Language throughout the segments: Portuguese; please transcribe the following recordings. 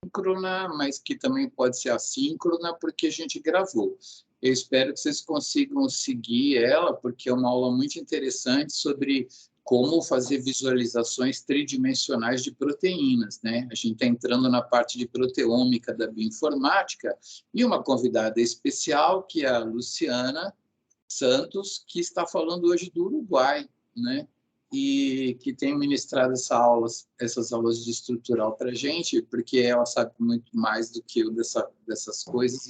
síncrona, mas que também pode ser assíncrona, porque a gente gravou. Eu espero que vocês consigam seguir ela, porque é uma aula muito interessante sobre como fazer visualizações tridimensionais de proteínas, né? A gente está entrando na parte de proteômica da bioinformática e uma convidada especial, que é a Luciana Santos, que está falando hoje do Uruguai, né? E que tem ministrado essas aulas de estrutural para a gente, porque ela sabe muito mais do que eu dessas coisas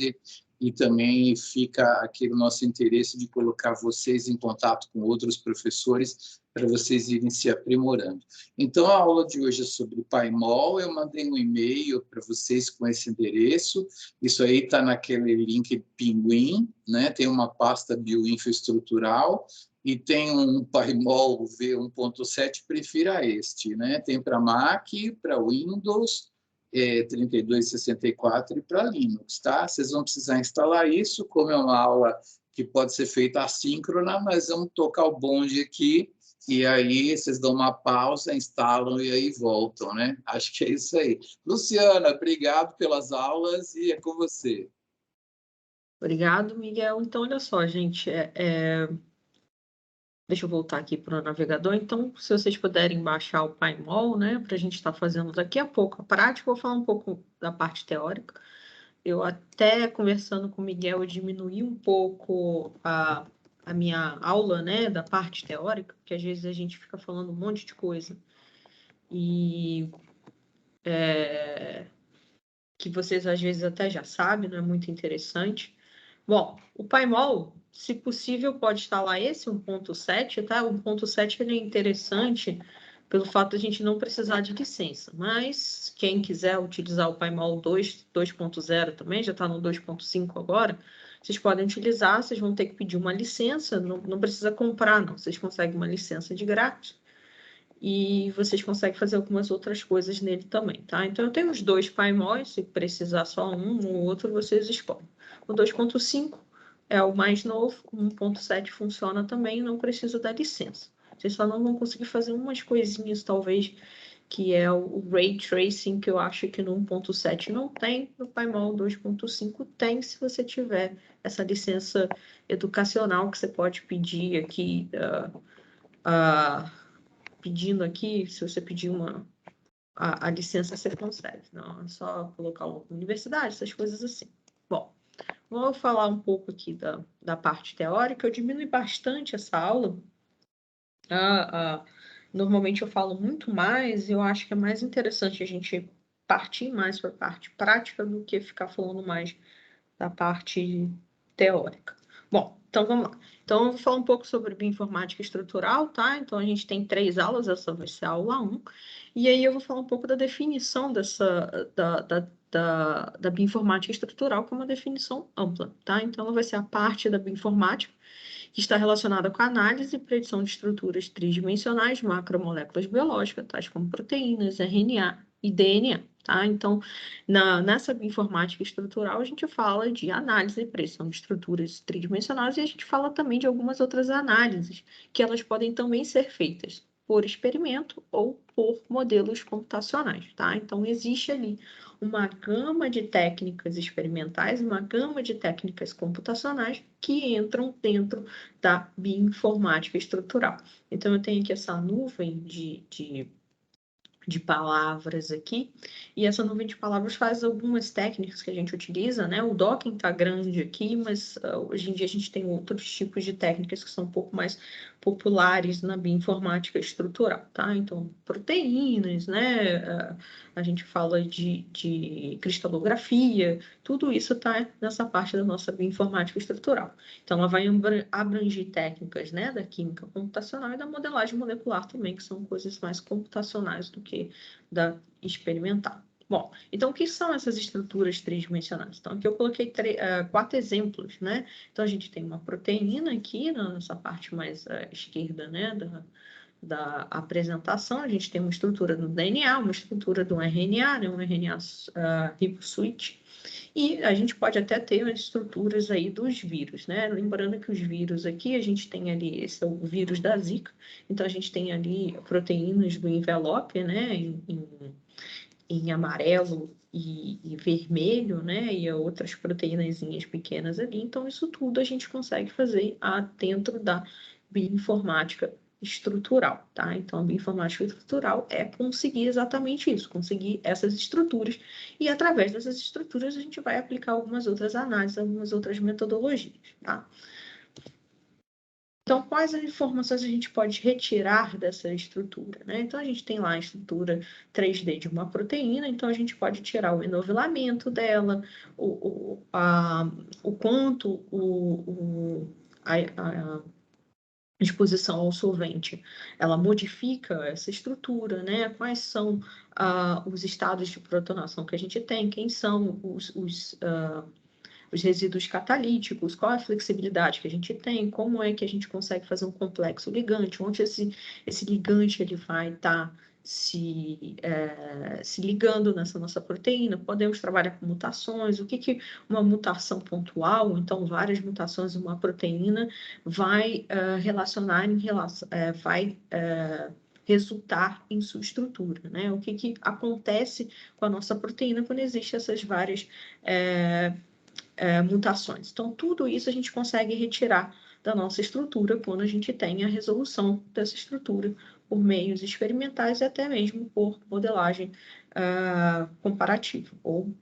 e também fica aqui o nosso interesse de colocar vocês em contato com outros professores para vocês irem se aprimorando. Então, a aula de hoje é sobre Paimol. Eu mandei um e-mail para vocês com esse endereço. Isso aí está naquele link Pinguim, né? Tem uma pasta bioinfraestrutural e tem um Paimol V1.7, prefira este, né? Tem para Mac, para Windows, 3264 e para Linux, tá? Vocês vão precisar instalar isso, como é uma aula que pode ser feita assíncrona, mas vamos tocar o bonde aqui e aí vocês dão uma pausa, instalam e aí voltam, né? Acho que é isso aí. Luciana, obrigado pelas aulas e é com você. Obrigado, Miguel. Então, olha só, gente, deixa eu voltar aqui para o navegador. Então, se vocês puderem baixar o Paimol, né, para a gente estar fazendo daqui a pouco a prática, eu vou falar um pouco da parte teórica. Eu até, conversando com o Miguel, eu diminuí um pouco a minha aula, né, da parte teórica, porque às vezes a gente fica falando um monte de coisa e que vocês às vezes até já sabem, não é muito interessante. Bom, o Paimol, se possível, pode instalar esse 1.7, tá? O 1.7 ele é interessante pelo fato de a gente não precisar de licença, mas quem quiser utilizar o Paimol 2.0 também, já está no 2.5 agora, vocês podem utilizar, vocês vão ter que pedir uma licença, não precisa comprar, não, vocês conseguem uma licença de grátis e vocês conseguem fazer algumas outras coisas nele também, tá? Então, eu tenho os dois Paimóis, se precisar só um ou outro, vocês escolhem. O 2.5 é o mais novo, o 1.7 funciona também, não precisa da licença. Vocês só não vão conseguir fazer umas coisinhas, talvez, que é o Ray Tracing, que eu acho que no 1.7 não tem, no Paimol 2.5 tem, se você tiver essa licença educacional que você pode pedir aqui, pedindo aqui, se você pedir a licença, você consegue. Não é só colocar uma universidade, essas coisas assim. Bom, vou falar um pouco aqui da parte teórica. Eu diminui bastante essa aula. Normalmente eu falo muito mais, eu acho que é mais interessante a gente partir mais para a parte prática do que ficar falando mais da parte teórica. Bom, então vamos lá. Então, eu vou falar um pouco sobre bioinformática estrutural, tá? Então, a gente tem 3 aulas, essa vai ser a aula 1. E aí eu vou falar um pouco da definição da bioinformática estrutural, que é uma definição ampla, tá? Então, ela vai ser a parte da bioinformática que está relacionada com a análise e predição de estruturas tridimensionais de macromoléculas biológicas, tais como proteínas, RNA e DNA. Tá? Então, nessa bioinformática estrutural, a gente fala de análise e predição de estruturas tridimensionais e a gente fala também de algumas outras análises, que elas podem também ser feitas por experimento ou por modelos computacionais. Tá? Então, existe ali uma gama de técnicas experimentais, uma gama de técnicas computacionais que entram dentro da bioinformática estrutural. Então, eu tenho aqui essa nuvem de palavras aqui, e essa nuvem de palavras faz algumas técnicas que a gente utiliza, né? O docking está grande aqui, mas hoje em dia a gente tem outros tipos de técnicas que são um pouco mais populares na bioinformática estrutural, tá? Então, proteínas, né? A gente fala de cristalografia, tudo isso está nessa parte da nossa bioinformática estrutural. Então, ela vai abranger técnicas, né, da química computacional e da modelagem molecular também, que são coisas mais computacionais do que da experimental. Bom, então o que são essas estruturas tridimensionais? Então, aqui eu coloquei 4 exemplos, né? Então, a gente tem uma proteína aqui, nessa parte mais esquerda, né, da apresentação, a gente tem uma estrutura do DNA, uma estrutura do RNA, né, um RNA ribosuite, e a gente pode até ter as estruturas aí dos vírus, né? Lembrando que os vírus aqui, a gente tem ali, esse é o vírus da Zika, então a gente tem ali proteínas do envelope, né, em amarelo e vermelho, né? E outras proteínazinhas pequenas ali. Então, isso tudo a gente consegue fazer dentro da bioinformática estrutural, tá? Então, a bioinformática estrutural é conseguir exatamente isso, conseguir essas estruturas, e através dessas estruturas a gente vai aplicar algumas outras análises, algumas outras metodologias, tá? Então, quais as informações a gente pode retirar dessa estrutura, né? Então, a gente tem lá a estrutura 3D de uma proteína, então a gente pode tirar o enovelamento dela, o quanto a exposição ao solvente, ela modifica essa estrutura, né? Quais são os estados de protonação que a gente tem, quem são os resíduos catalíticos, qual a flexibilidade que a gente tem, como é que a gente consegue fazer um complexo ligante, onde esse ligante ele vai estar se ligando nessa nossa proteína. Podemos trabalhar com mutações, o que uma mutação pontual, então várias mutações em uma proteína vai resultar em sua estrutura, né? O que acontece com a nossa proteína quando existem essas várias mutações. Então, tudo isso a gente consegue retirar da nossa estrutura quando a gente tem a resolução dessa estrutura por meios experimentais e até mesmo por modelagem comparativa ou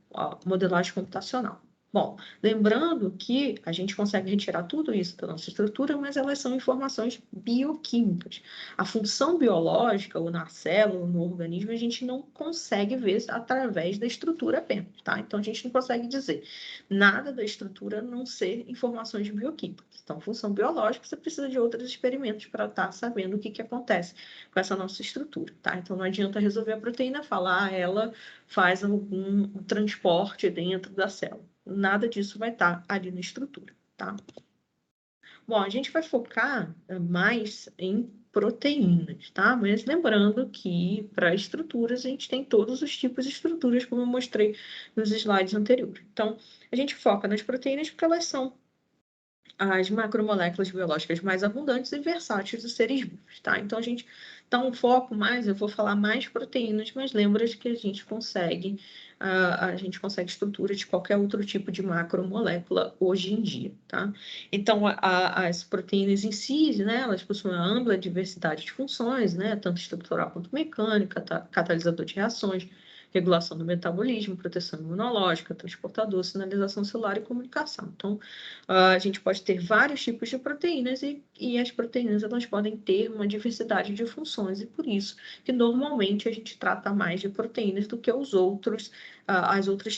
modelagem computacional. Bom, lembrando que a gente consegue retirar tudo isso da nossa estrutura, mas elas são informações bioquímicas. A função biológica, ou na célula, ou no organismo, a gente não consegue ver através da estrutura apenas, tá? Então, a gente não consegue dizer nada da estrutura a não ser informações bioquímicas. Então, função biológica, você precisa de outros experimentos para estar sabendo o que acontece com essa nossa estrutura, tá? Então, não adianta resolver a proteína, falar ela faz algum transporte dentro da célula. Nada disso vai estar ali na estrutura, tá? Bom, a gente vai focar mais em proteínas, tá? Mas lembrando que para estruturas a gente tem todos os tipos de estruturas, como eu mostrei nos slides anteriores. Então, a gente foca nas proteínas porque elas são as macromoléculas biológicas mais abundantes e versáteis dos seres vivos, tá? Então, a gente dá um foco mais, eu vou falar mais proteínas, mas lembra que a gente consegue estrutura de qualquer outro tipo de macromolécula hoje em dia, tá? Então, as proteínas em si, né, elas possuem uma ampla diversidade de funções, né, tanto estrutural quanto mecânica, catalisador de reações, regulação do metabolismo, proteção imunológica, transportador, sinalização celular e comunicação. Então, a gente pode ter vários tipos de proteínas e as proteínas elas podem ter uma diversidade de funções, e por isso que normalmente a gente trata mais de proteínas do que as outros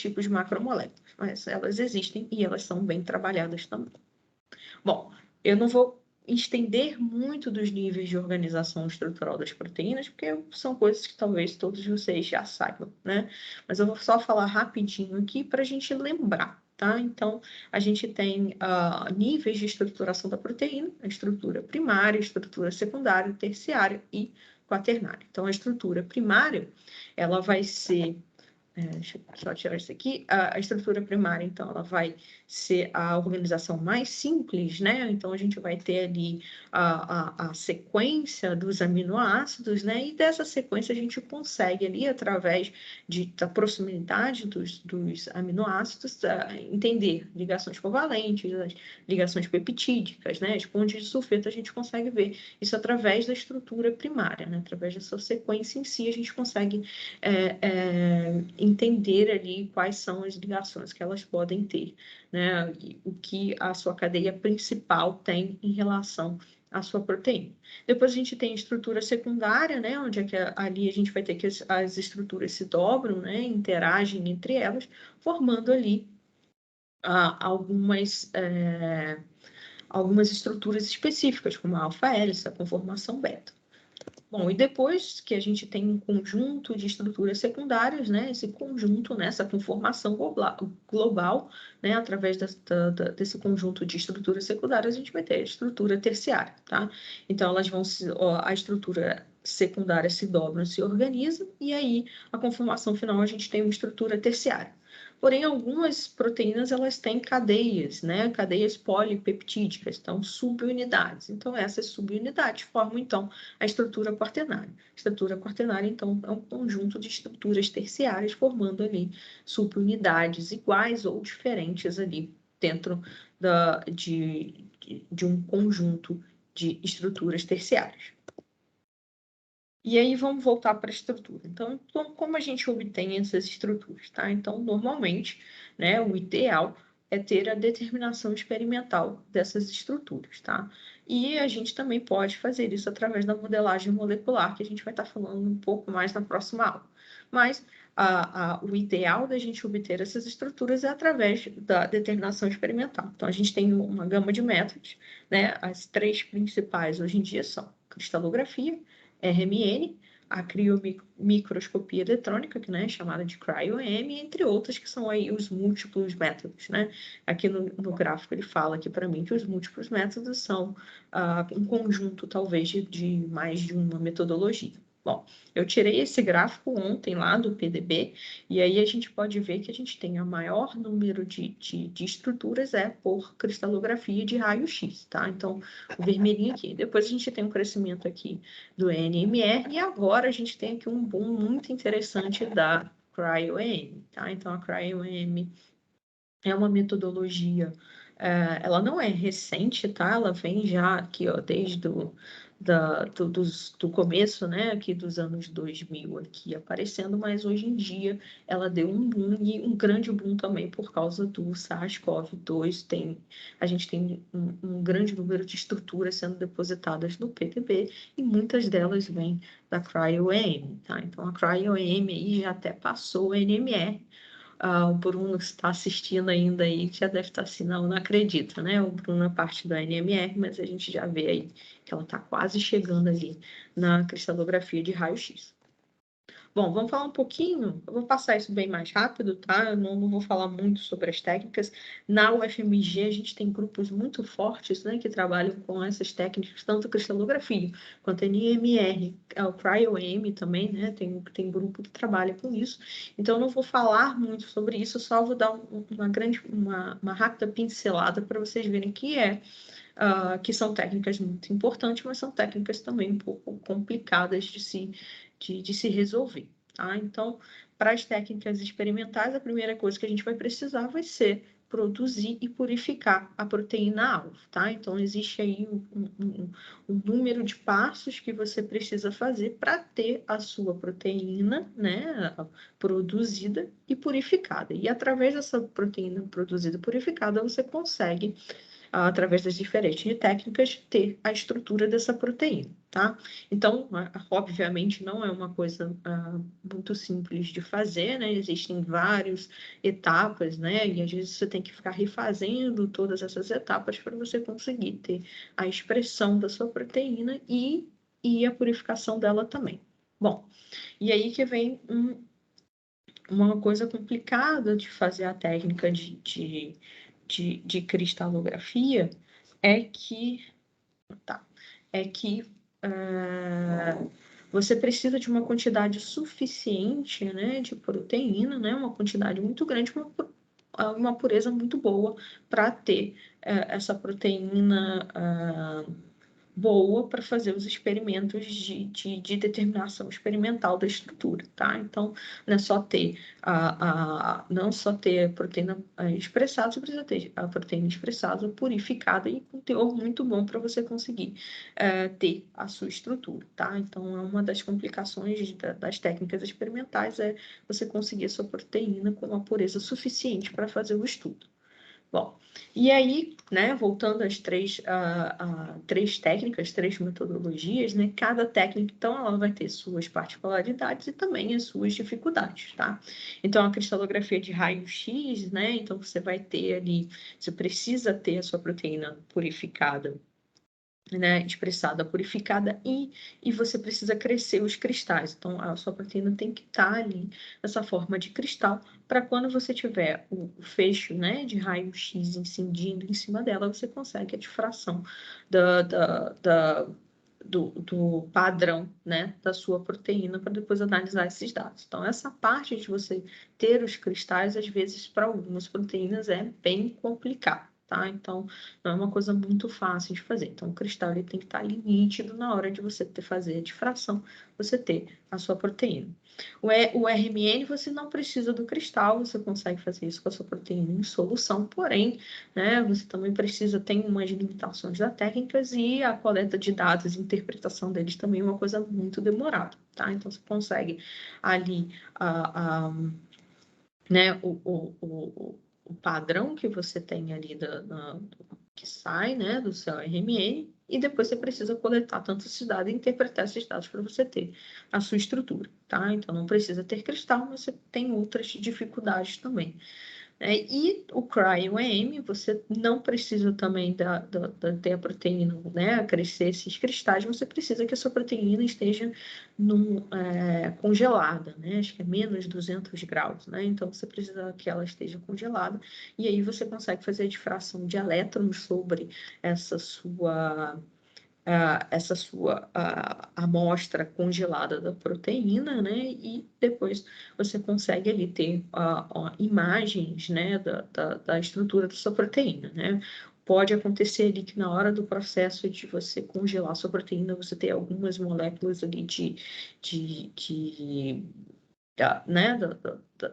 tipos de macromoléculas. Mas elas existem e elas são bem trabalhadas também. Bom, eu não vou estender muito dos níveis de organização estrutural das proteínas, porque são coisas que talvez todos vocês já saibam, né? Mas eu vou só falar rapidinho aqui para a gente lembrar, tá? Então, a gente tem níveis de estruturação da proteína, a estrutura primária, a estrutura secundária, terciária e quaternária. Então, a estrutura primária, ela vai ser deixa eu só tirar isso aqui. A estrutura primária, então, ela vai ser a organização mais simples, né? Então, a gente vai ter ali a sequência dos aminoácidos, né? E dessa sequência a gente consegue ali, através da proximidade dos aminoácidos, entender ligações covalentes, as ligações peptídicas, né? As pontes de sulfeto, a gente consegue ver isso através da estrutura primária, né? Através dessa sequência em si, a gente consegue entender ali quais são as ligações que elas podem ter, né? E o que a sua cadeia principal tem em relação à sua proteína. Depois a gente tem a estrutura secundária, né? Onde é que ali a gente vai ter que as estruturas se dobram, né? Interagem entre elas, formando ali algumas estruturas específicas, como a alfa-hélice, a conformação beta. Bom, e depois que a gente tem um conjunto de estruturas secundárias, né, esse conjunto, né, essa conformação global, né, através desse conjunto de estruturas secundárias, a gente vai ter a estrutura terciária, tá? Então, a estrutura secundária se dobra, se organiza, e aí a conformação final a gente tem uma estrutura terciária. Porém, algumas proteínas, elas têm cadeias, né? Cadeias polipeptídicas, então subunidades. Então, essas subunidades formam, então, a estrutura quaternária. A estrutura quaternária, então, é um conjunto de estruturas terciárias formando ali subunidades iguais ou diferentes ali dentro de um conjunto de estruturas terciárias. E aí vamos voltar para a estrutura. Então, como a gente obtém essas estruturas, tá? Então, normalmente, né, o ideal é ter a determinação experimental dessas estruturas, tá? E a gente também pode fazer isso através da modelagem molecular, que a gente vai estar falando um pouco mais na próxima aula. Mas o ideal da gente obter essas estruturas é através da determinação experimental. Então, a gente tem uma gama de métodos, né? As três principais hoje em dia são cristalografia, RMN, a criomicroscopia eletrônica, que né, é chamada de cryo-EM, entre outras que são aí os múltiplos métodos, né? Aqui no gráfico ele fala aqui para mim que os múltiplos métodos são um conjunto, talvez, de mais de uma metodologia. Bom, eu tirei esse gráfico ontem lá do PDB, e aí a gente pode ver que a gente tem o maior número de estruturas por cristalografia de raio-x, tá? Então, o vermelhinho aqui. Depois a gente tem um crescimento aqui do NMR, e agora a gente tem aqui um boom muito interessante da cryo-EM, tá? Então, a cryo-EM é uma metodologia, ela não é recente, tá? Ela vem já aqui, ó, desde do começo, né, aqui dos anos 2000 aqui aparecendo, mas hoje em dia ela deu um boom, e um grande boom também por causa do SARS-CoV-2. A gente tem um grande número de estruturas sendo depositadas no PDB, e muitas delas vêm da cryo-EM, tá? Então, a cryo-EM aí já até passou o NMR. O Bruno está assistindo ainda aí, já deve estar assim, não acredita, né? O Bruno é parte da NMR, mas a gente já vê aí que ela está quase chegando ali na cristalografia de raio-x. Bom, vamos falar um pouquinho, eu vou passar isso bem mais rápido, tá? Eu não vou falar muito sobre as técnicas. Na UFMG, a gente tem grupos muito fortes, né, que trabalham com essas técnicas, tanto cristalografia quanto NMR, o cryo-EM também, né, tem grupo que trabalha com isso. Então, eu não vou falar muito sobre isso, só vou dar uma rápida pincelada para vocês verem que são técnicas muito importantes, mas são técnicas também um pouco complicadas de se resolver, tá? Então, para as técnicas experimentais, a primeira coisa que a gente vai precisar vai ser produzir e purificar a proteína-alvo, tá? Então, existe aí um número de passos que você precisa fazer para ter a sua proteína, né, produzida e purificada. E através dessa proteína produzida e purificada, você consegue, através das diferentes técnicas, ter a estrutura dessa proteína, tá? Então, obviamente, não é uma coisa muito simples de fazer, né? Existem várias etapas, né? E às vezes você tem que ficar refazendo todas essas etapas para você conseguir ter a expressão da sua proteína e a purificação dela também. Bom, e aí que vem uma coisa complicada de fazer a técnica de cristalografia é que você precisa de uma quantidade suficiente, né, de proteína, né, uma quantidade muito grande, uma pureza muito boa para ter essa proteína boa para fazer os experimentos de determinação experimental da estrutura, tá? Então, não é só ter não só ter a proteína expressada, você precisa ter a proteína expressada, purificada e com teor muito bom para você conseguir ter a sua estrutura, tá? Então, é uma das complicações das técnicas experimentais é você conseguir a sua proteína com uma pureza suficiente para fazer o estudo. Bom, e aí, né, voltando às três técnicas, três metodologias, né, cada técnica, então, ela vai ter suas particularidades e também as suas dificuldades, tá? Então, a cristalografia de raio-x, né, então você vai ter ali, você precisa ter a sua proteína purificada, né, expressada, purificada, e você precisa crescer os cristais. Então, a sua proteína tem que estar ali nessa forma de cristal, para quando você tiver o fecho, né, de raio-x incidindo em cima dela, você consegue a difração do padrão, né, da sua proteína para depois analisar esses dados. Então, essa parte de você ter os cristais, às vezes, para algumas proteínas é bem complicado, tá? Então, não é uma coisa muito fácil de fazer. Então, o cristal ele tem que estar ali nítido na hora de você fazer a difração, você ter a sua proteína. O RMN, você não precisa do cristal, você consegue fazer isso com a sua proteína em solução, porém, né, você também precisa, tem umas limitações da técnicas e a coleta de dados e interpretação deles também é uma coisa muito demorada, tá? Então, você consegue ali, né, o padrão que você tem ali que sai, né, do seu RMN, e depois você precisa coletar tanto esses dados e interpretar esses dados para você ter a sua estrutura, tá? Então, não precisa ter cristal, mas você tem outras dificuldades também. E o cryo-EM, você não precisa também ter a proteína, né, crescer esses cristais, você precisa que a sua proteína esteja congelada, né, acho que é menos 200 graus, né, então você precisa que ela esteja congelada, e aí você consegue fazer a difração de elétrons sobre essa sua amostra congelada da proteína, né? E depois você consegue ali ter imagens, né, da estrutura da sua proteína, né? Pode acontecer ali que na hora do processo de você congelar a sua proteína, você tem algumas moléculas ali né,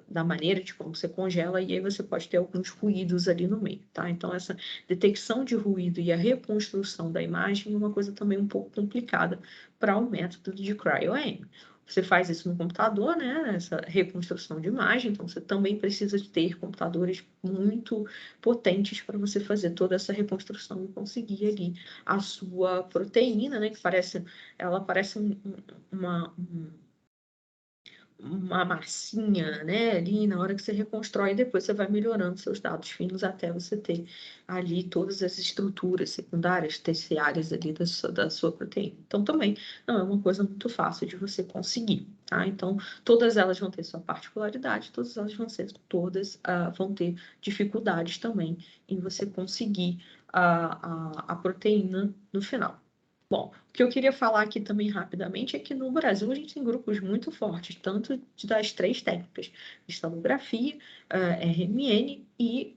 da maneira de como você congela, e aí você pode ter alguns ruídos ali no meio, tá? Então, essa detecção de ruído e a reconstrução da imagem é uma coisa também um pouco complicada para o método de cryo-EM. Você faz isso no computador, né, essa reconstrução de imagem, então você também precisa de ter computadores muito potentes para você fazer toda essa reconstrução e conseguir ali a sua proteína, né, que ela parece uma massinha, né, ali na hora que você reconstrói, depois você vai melhorando seus dados finos até você ter ali todas as estruturas secundárias, terciárias ali da sua proteína. Então, também não é uma coisa muito fácil de você conseguir, tá? Então, todas elas vão ter sua particularidade, todas elas vão ter dificuldades também em você conseguir a proteína no final. Bom, o que eu queria falar aqui também rapidamente é que no Brasil a gente tem grupos muito fortes, tanto das três técnicas, cristalografia, RMN e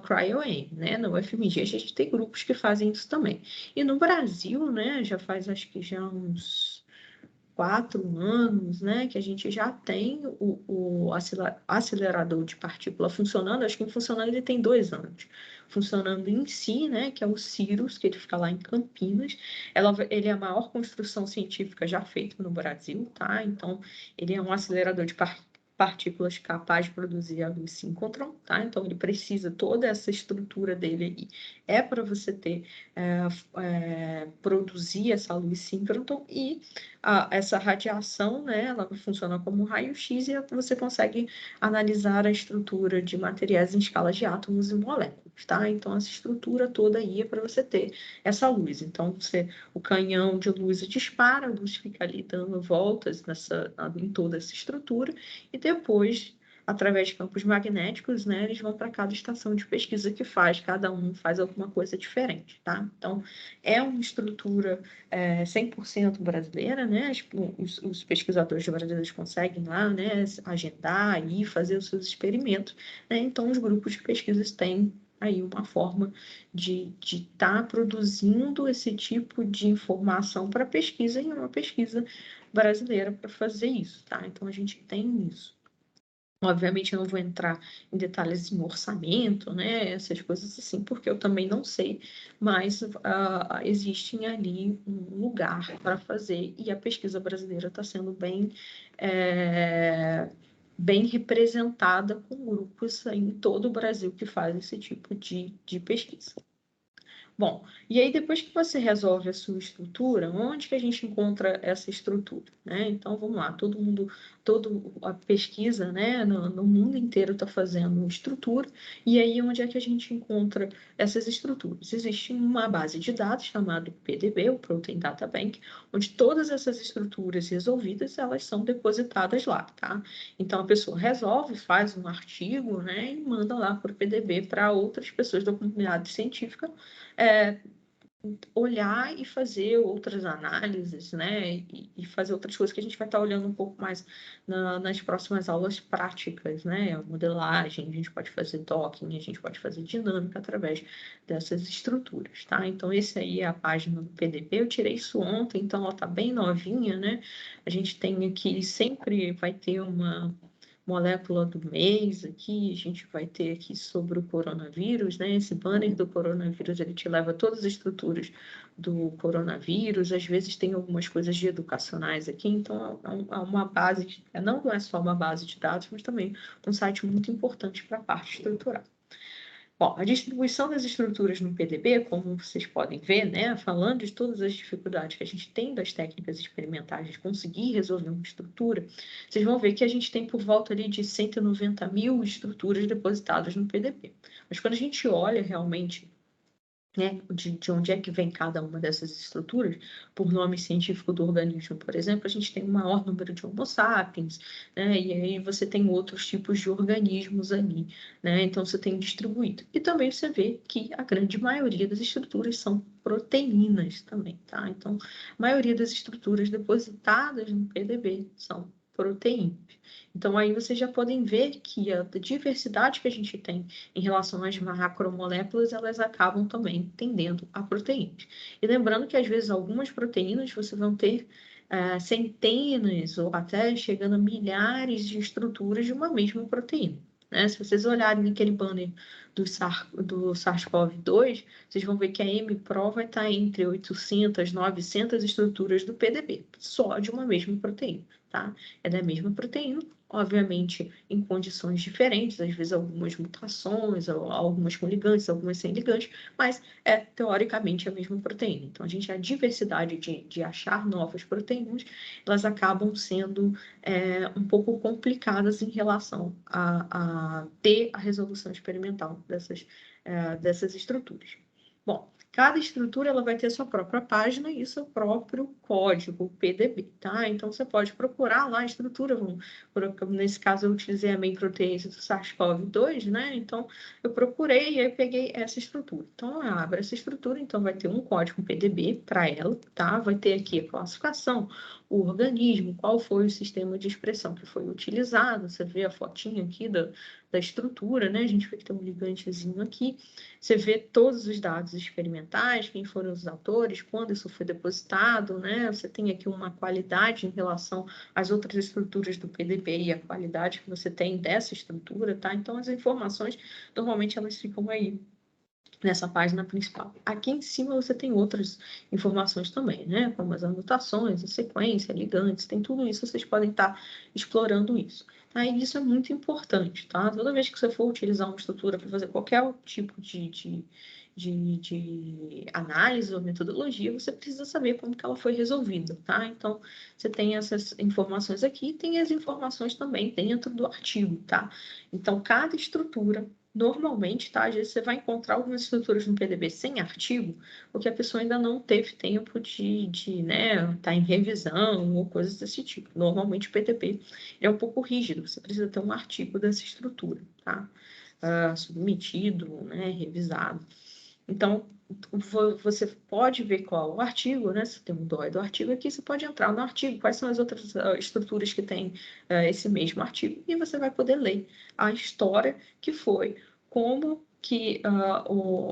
cryo-EM, né? Na UFMG a gente tem grupos que fazem isso também. E no Brasil, né, já faz acho que já uns 4 anos, né, que a gente já tem o acelerador de partícula funcionando, acho que funcionando ele tem 2 anos, funcionando em si, né, que é o CIRUS, que ele fica lá em Campinas. Ele é a maior construção científica já feita no Brasil, tá? Então, ele é um acelerador de partículas capaz de produzir a luz síncrotron, tá? Então, ele precisa, toda essa estrutura dele aí é para você ter, produzir essa luz síncrotron, e essa radiação, né, ela funciona como um raio-x e você consegue analisar a estrutura de materiais em escala de átomos e moléculas, tá? Então, essa estrutura toda aí é para você ter essa luz. Então, o canhão de luz dispara, a luz fica ali dando voltas em toda essa estrutura, e depois, através de campos magnéticos, né, eles vão para cada estação de pesquisa que cada um faz alguma coisa diferente, tá? Então, é uma estrutura 100% brasileira, né? Os pesquisadores brasileiros conseguem lá, né, agendar e fazer os seus experimentos, né? Então, os grupos de pesquisas têm aí uma forma de estar produzindo esse tipo de informação para pesquisa, em uma pesquisa brasileira para fazer isso, tá? Então, a gente tem isso. Obviamente, eu não vou entrar em detalhes em orçamento, né, essas coisas assim, porque eu também não sei, mas existe ali um lugar para fazer, e a pesquisa brasileira está sendo bem representada, com grupos em todo o Brasil que fazem esse tipo de pesquisa. Bom, e aí depois que você resolve a sua estrutura, onde que a gente encontra essa estrutura, né? Então, vamos lá, toda a pesquisa, né, no mundo inteiro está fazendo estrutura, e aí onde é que a gente encontra essas estruturas? Existe uma base de dados chamada PDB, o Protein Data Bank, onde todas essas estruturas resolvidas, elas são depositadas lá, tá? Então, a pessoa resolve, faz um artigo, né, e manda lá para o PDB para outras pessoas da comunidade científica olhar e fazer outras análises, né? E fazer outras coisas que a gente vai estar olhando um pouco mais nas próximas aulas práticas, né? A modelagem, a gente pode fazer docking, a gente pode fazer dinâmica através dessas estruturas, tá? Então, esse aí é a página do PDP. Eu tirei isso ontem, então ela está bem novinha, né? A gente tem aqui, sempre vai ter uma molécula do mês aqui, a gente vai ter aqui sobre o coronavírus, né? Esse banner do coronavírus, ele te leva a todas as estruturas do coronavírus, às vezes tem algumas coisas de educacionais aqui, então é uma base, não é só uma base de dados, mas também um site muito importante para a parte estrutural. Bom, a distribuição das estruturas no PDB, como vocês podem ver, né, falando de todas as dificuldades que a gente tem das técnicas experimentais de conseguir resolver uma estrutura, vocês vão ver que a gente tem por volta ali de 190 mil estruturas depositadas no PDB. Mas quando a gente olha realmente, né, de onde é que vem cada uma dessas estruturas, por nome científico do organismo, por exemplo, a gente tem um maior número de Homo sapiens, né, e aí você tem outros tipos de organismos ali, né, então você tem distribuído. E também você vê que a grande maioria das estruturas são proteínas também, tá? Então, a maioria das estruturas depositadas no PDB são proteínas. Então, aí vocês já podem ver que a diversidade que a gente tem em relação às macromoléculas, elas acabam também tendendo a proteínas. E lembrando que, às vezes, algumas proteínas você vão ter centenas ou até chegando a milhares de estruturas de uma mesma proteína. Né? Se vocês olharem naquele banner do SARS-CoV-2, vocês vão ver que a M-Pro vai estar entre 800, 900 estruturas do PDB, só de uma mesma proteína. Tá? É da mesma proteína, obviamente em condições diferentes, às vezes algumas mutações, algumas com ligantes, algumas sem ligantes, mas é teoricamente a mesma proteína. Então, a diversidade de achar novas proteínas, elas acabam sendo um pouco complicadas em relação a ter a resolução experimental dessas estruturas. Bom, cada estrutura ela vai ter a sua própria página e seu próprio código PDB, tá? Então, você pode procurar lá a estrutura. Nesse caso, eu utilizei a main protease do SARS-CoV-2, né? Então, eu procurei e aí peguei essa estrutura. Então, eu abro essa estrutura, então vai ter um código PDB para ela, tá? Vai ter aqui a classificação, o organismo, qual foi o sistema de expressão que foi utilizado. Você vê a fotinha aqui da estrutura, né? A gente vê que tem um ligantezinho aqui. Você vê todos os dados experimentais, quem foram os autores, quando isso foi depositado, né? Você tem aqui uma qualidade em relação às outras estruturas do PDB e a qualidade que você tem dessa estrutura, tá? Então, as informações, normalmente, elas ficam aí nessa página principal. Aqui em cima você tem outras informações também, né? Como as anotações, a sequência, ligantes, tem tudo isso, vocês podem estar explorando isso. Aí isso é muito importante, tá? Toda vez que você for utilizar uma estrutura para fazer qualquer tipo de análise ou metodologia, você precisa saber como que ela foi resolvida, tá? Então, você tem essas informações aqui, tem as informações também dentro do artigo, tá? Então, cada estrutura normalmente, tá? Às vezes você vai encontrar algumas estruturas no PDB sem artigo, porque a pessoa ainda não teve tempo né, tá em revisão ou coisas desse tipo. Normalmente o PDB é um pouco rígido, você precisa ter um artigo dessa estrutura, tá? Submetido, né, revisado. Então, você pode ver qual é o artigo, né? Se tem um DOI do artigo aqui, você pode entrar no artigo, quais são as outras estruturas que tem esse mesmo artigo, e você vai poder ler a história que foi, como que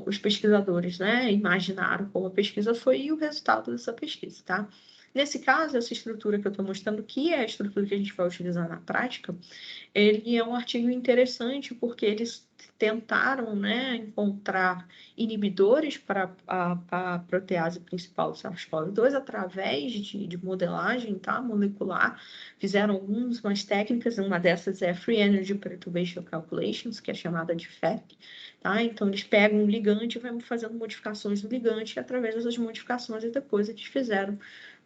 os pesquisadores, né, imaginaram como a pesquisa foi e o resultado dessa pesquisa, tá? Nesse caso, essa estrutura que eu estou mostrando, que é a estrutura que a gente vai utilizar na prática, ele é um artigo interessante porque eles tentaram, né, encontrar inibidores para a protease principal do SARS-CoV-2 através de modelagem, tá, molecular. Fizeram algumas técnicas, uma dessas é Free Energy Perturbation Calculations, que é chamada de FEP, tá? Então, eles pegam um ligante e vão fazendo modificações do ligante, e através dessas modificações, e depois eles fizeram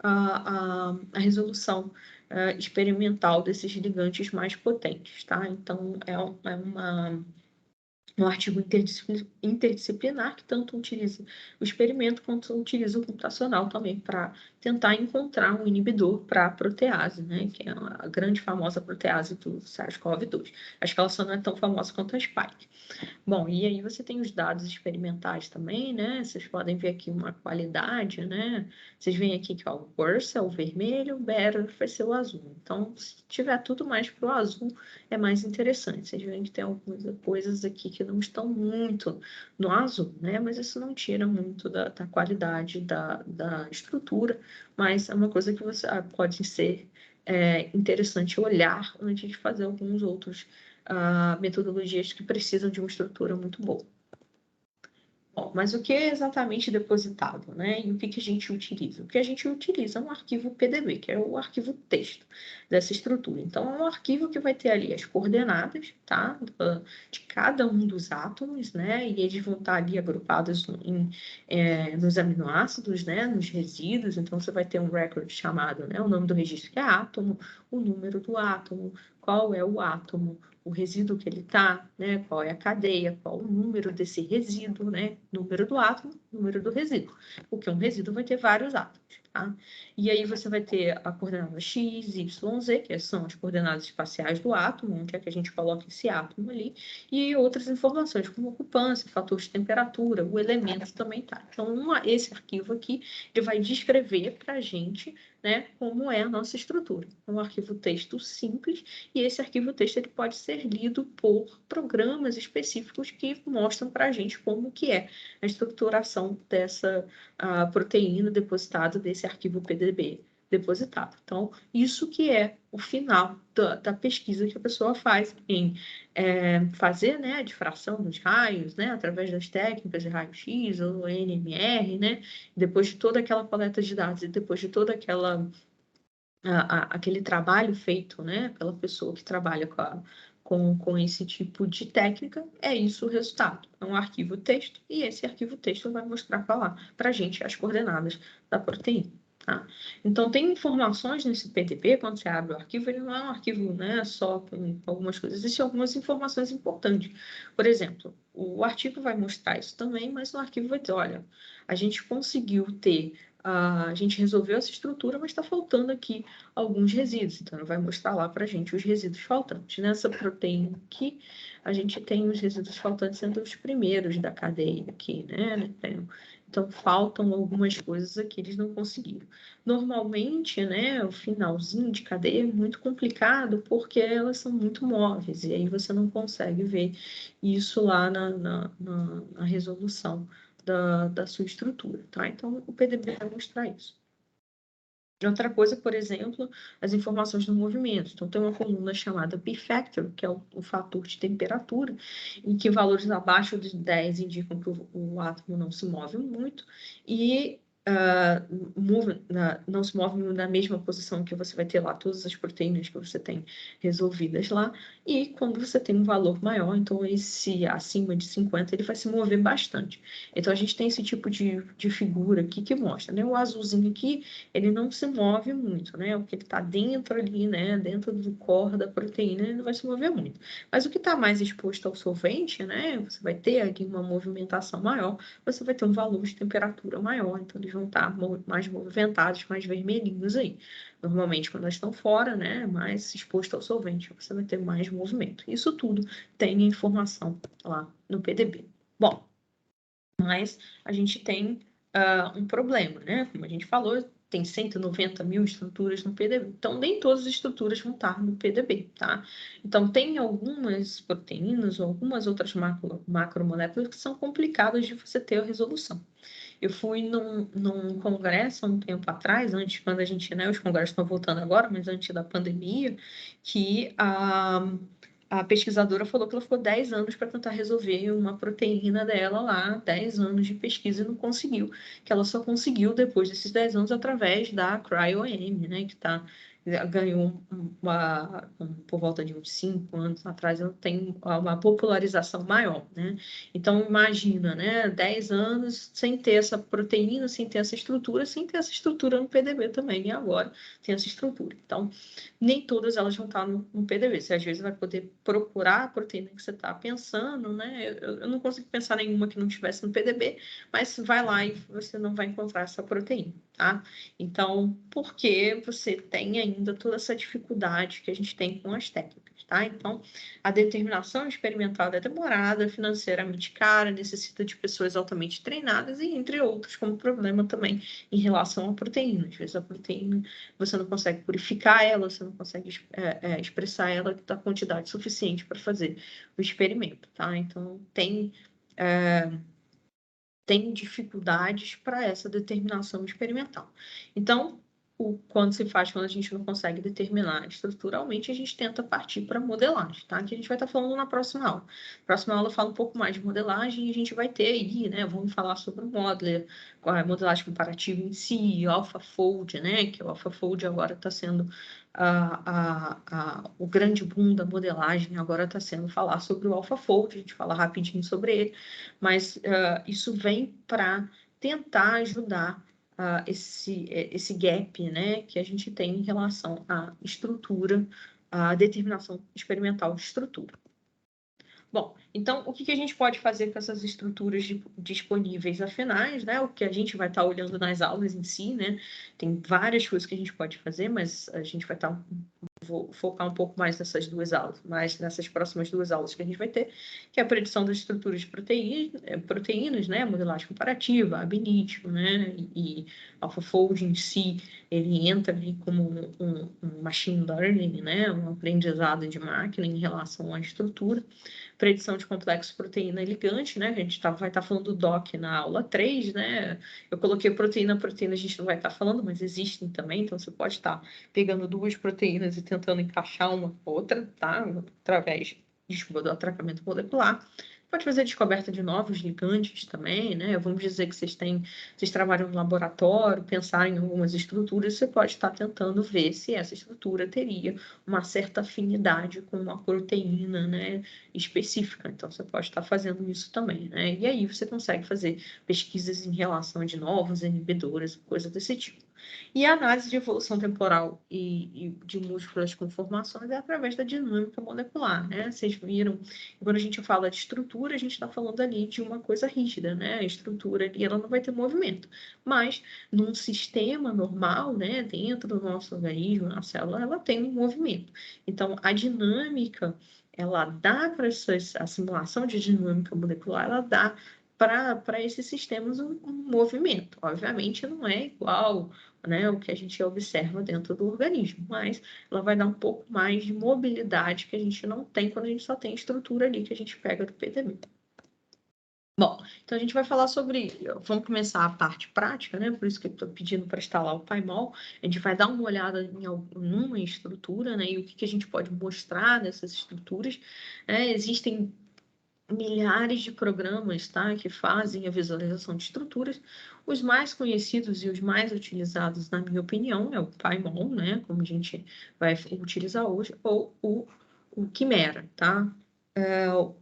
a resolução experimental desses ligantes mais potentes, tá? Então, é um artigo interdisciplinar que tanto utiliza o experimento quanto utiliza o computacional também para tentar encontrar um inibidor para a protease, né? Que é a grande famosa protease do SARS-CoV-2. Acho que ela só não é tão famosa quanto a Spike. Bom, e aí você tem os dados experimentais também, né? Vocês podem ver aqui uma qualidade, né? Vocês veem aqui que ó, o worse é o vermelho, o better vai ser o azul. Então, se tiver tudo mais para o azul, é mais interessante. Vocês veem que tem algumas coisas aqui que não estão muito no azul, né? Mas isso não tira muito da qualidade da estrutura, mas é uma coisa que você pode ser interessante olhar antes de fazer alguns outros metodologias que precisam de uma estrutura muito boa. Bom, mas o que é exatamente depositado, né? E o que a gente utiliza? O que a gente utiliza é um arquivo PDB, que é o arquivo texto dessa estrutura. Então, é um arquivo que vai ter ali as coordenadas, tá? De cada um dos átomos, né? E eles vão estar ali agrupados nos aminoácidos, né? Nos resíduos. Então, você vai ter um record chamado, né? O nome do registro que é átomo, o número do átomo, qual é o átomo, o resíduo que ele está, né? Qual é a cadeia, qual o número desse resíduo, né? Número do átomo, número do resíduo. Porque um resíduo vai ter vários átomos, tá? E aí você vai ter a coordenada x, y, z, que são as coordenadas espaciais do átomo, onde é que a gente coloca esse átomo ali, e outras informações, como ocupância, fator de temperatura, o elemento também tá. Então, esse arquivo aqui, ele vai descrever para a gente, né, como é a nossa estrutura. É um arquivo texto simples, e esse arquivo texto ele pode ser lido por programas específicos que mostram para a gente como que é a estruturação dessa proteína depositada desse arquivo PDB depositado. Então, isso que é o final da pesquisa que a pessoa faz em fazer, né, a difração dos raios, né, através das técnicas de raio-x ou NMR, né, depois de toda aquela coleta de dados e depois de toda aquele trabalho feito, né, pela pessoa que trabalha com esse tipo de técnica, é isso o resultado. É um arquivo texto, e esse arquivo texto vai mostrar para a gente as coordenadas da proteína. Tá? Então, tem informações nesse PDB, quando você abre o arquivo, ele não é um arquivo, né, só com algumas coisas, existem algumas informações importantes. Por exemplo, o artigo vai mostrar isso também, mas no arquivo vai dizer, olha, a gente conseguiu ter a gente resolveu essa estrutura, mas está faltando aqui alguns resíduos. Então, ele vai mostrar lá para a gente os resíduos faltantes. Nessa proteína aqui, a gente tem os resíduos faltantes sendo os primeiros da cadeia aqui, né? Então, faltam algumas coisas aqui, eles não conseguiram. Normalmente, né, o finalzinho de cadeia é muito complicado porque elas são muito móveis, e aí você não consegue ver isso lá na resolução da sua estrutura, tá? Então, o PDB vai mostrar isso. Outra coisa, por exemplo, as informações do movimento. Então, tem uma coluna chamada P-factor, que é o fator de temperatura, em que valores abaixo de 10 indicam que o átomo não se move muito, e não se move na mesma posição que você vai ter lá todas as proteínas que você tem resolvidas lá, e quando você tem um valor maior, então esse acima de 50, ele vai se mover bastante. Então, a gente tem esse tipo de figura aqui que mostra, né? O azulzinho aqui, ele não se move muito, né? O que ele está dentro ali, né? Dentro do core da proteína, ele não vai se mover muito. Mas o que está mais exposto ao solvente, né? Você vai ter aqui uma movimentação maior, você vai ter um valor de temperatura maior, então eles vão estar mais movimentados, mais vermelhinhos aí. Normalmente, quando elas estão fora, né? Mais exposto ao solvente, você vai ter mais movimento. Isso tudo tem informação lá no PDB. Bom, mas a gente tem um problema, né? Como a gente falou, tem 190 mil estruturas no PDB. Então, nem todas as estruturas vão estar no PDB, tá? Então, tem algumas proteínas ou algumas outras macromoléculas que são complicadas de você ter a resolução. Eu fui num congresso há um tempo atrás, antes, quando a gente, né, os congressos estão voltando agora, mas antes da pandemia, que a pesquisadora falou que ela ficou 10 anos para tentar resolver uma proteína dela lá, 10 anos de pesquisa e não conseguiu. Que ela só conseguiu depois desses 10 anos através da cryo-EM, né, que ganhou por volta de uns 5 anos atrás, ela tem uma popularização maior, né? Então, imagina, né, 10 anos sem ter essa proteína, sem ter essa estrutura no PDB também, e agora tem essa estrutura. Então, nem todas elas vão estar no PDB. Você às vezes vai poder procurar a proteína que você está pensando, né? Eu não consigo pensar nenhuma que não estivesse no PDB, mas vai lá e você não vai encontrar essa proteína. tá? Então, porque você tem ainda toda essa dificuldade que a gente tem com as técnicas, tá? Então, a determinação experimental é demorada, financeiramente cara, necessita de pessoas altamente treinadas e entre outros, como problema também em relação à proteína. Às vezes a proteína, você não consegue purificar ela, você não consegue expressar ela da quantidade suficiente para fazer o experimento, tá? Então, tem dificuldades para essa determinação experimental. Então, quando a gente não consegue determinar estruturalmente, a gente tenta partir para modelagem, tá? Que a gente vai estar falando na próxima aula. Na próxima aula fala um pouco mais de modelagem e a gente vai ter aí, né? Vamos falar sobre o Modeler, a modelagem comparativa em si, o AlphaFold, né? Que o AlphaFold agora está sendo o grande boom da modelagem, agora está sendo falar sobre o AlphaFold, a gente fala rapidinho sobre ele, mas isso vem para tentar ajudar esse gap, né, que a gente tem em relação à estrutura, à determinação experimental de estrutura. Bom, então, o que a gente pode fazer com essas estruturas disponíveis afinais, né? O que a gente vai estar olhando nas aulas em si, né? Tem várias coisas que a gente pode fazer, mas a gente vai estar vou focar um pouco mais nessas duas aulas, mais nessas próximas duas aulas que a gente vai ter, que é a predição das estruturas de proteínas, né, modelagem comparativa, ab initio, né, e AlphaFold em si, ele entra ali como um machine learning, né, um aprendizado de máquina em relação à estrutura. Predição de complexo proteína ligante, né? A gente vai estar falando do DOC na aula 3, né? Eu coloquei proteína, a gente não vai estar falando, mas existem também, então você pode estar pegando duas proteínas e tentando encaixar uma com outra, tá? Através, do atracamento molecular. Pode fazer descoberta de novos ligantes também, né? Vamos dizer que vocês trabalham no laboratório, pensar em algumas estruturas, você pode estar tentando ver se essa estrutura teria uma certa afinidade com uma proteína, né, específica. Então, você pode estar fazendo isso também, né? E aí você consegue fazer pesquisas em relação de novos inibidores, coisa desse tipo. E a análise de evolução temporal e de múltiplas conformações é através da dinâmica molecular, né? Vocês viram, quando a gente fala de estrutura, a gente está falando ali de uma coisa rígida, né? A estrutura ali, ela não vai ter movimento. Mas, num sistema normal, né, dentro do nosso organismo, na célula, ela tem um movimento. Então, a dinâmica, ela dá para a simulação de dinâmica molecular, ela dá para esses sistemas um movimento. Obviamente, não é igual, né, o que a gente observa dentro do organismo, mas ela vai dar um pouco mais de mobilidade que a gente não tem quando a gente só tem estrutura ali que a gente pega do PDB. Bom, então a gente vai falar sobre, vamos começar a parte prática, né? Por isso que eu estou pedindo para instalar o PyMol. A gente vai dar uma olhada em alguma estrutura, né? E o que a gente pode mostrar nessas estruturas. Existem milhares de programas, tá, que fazem a visualização de estruturas. Os mais conhecidos e os mais utilizados, na minha opinião, é o PyMol, né, como a gente vai utilizar hoje, ou o Chimera, tá? O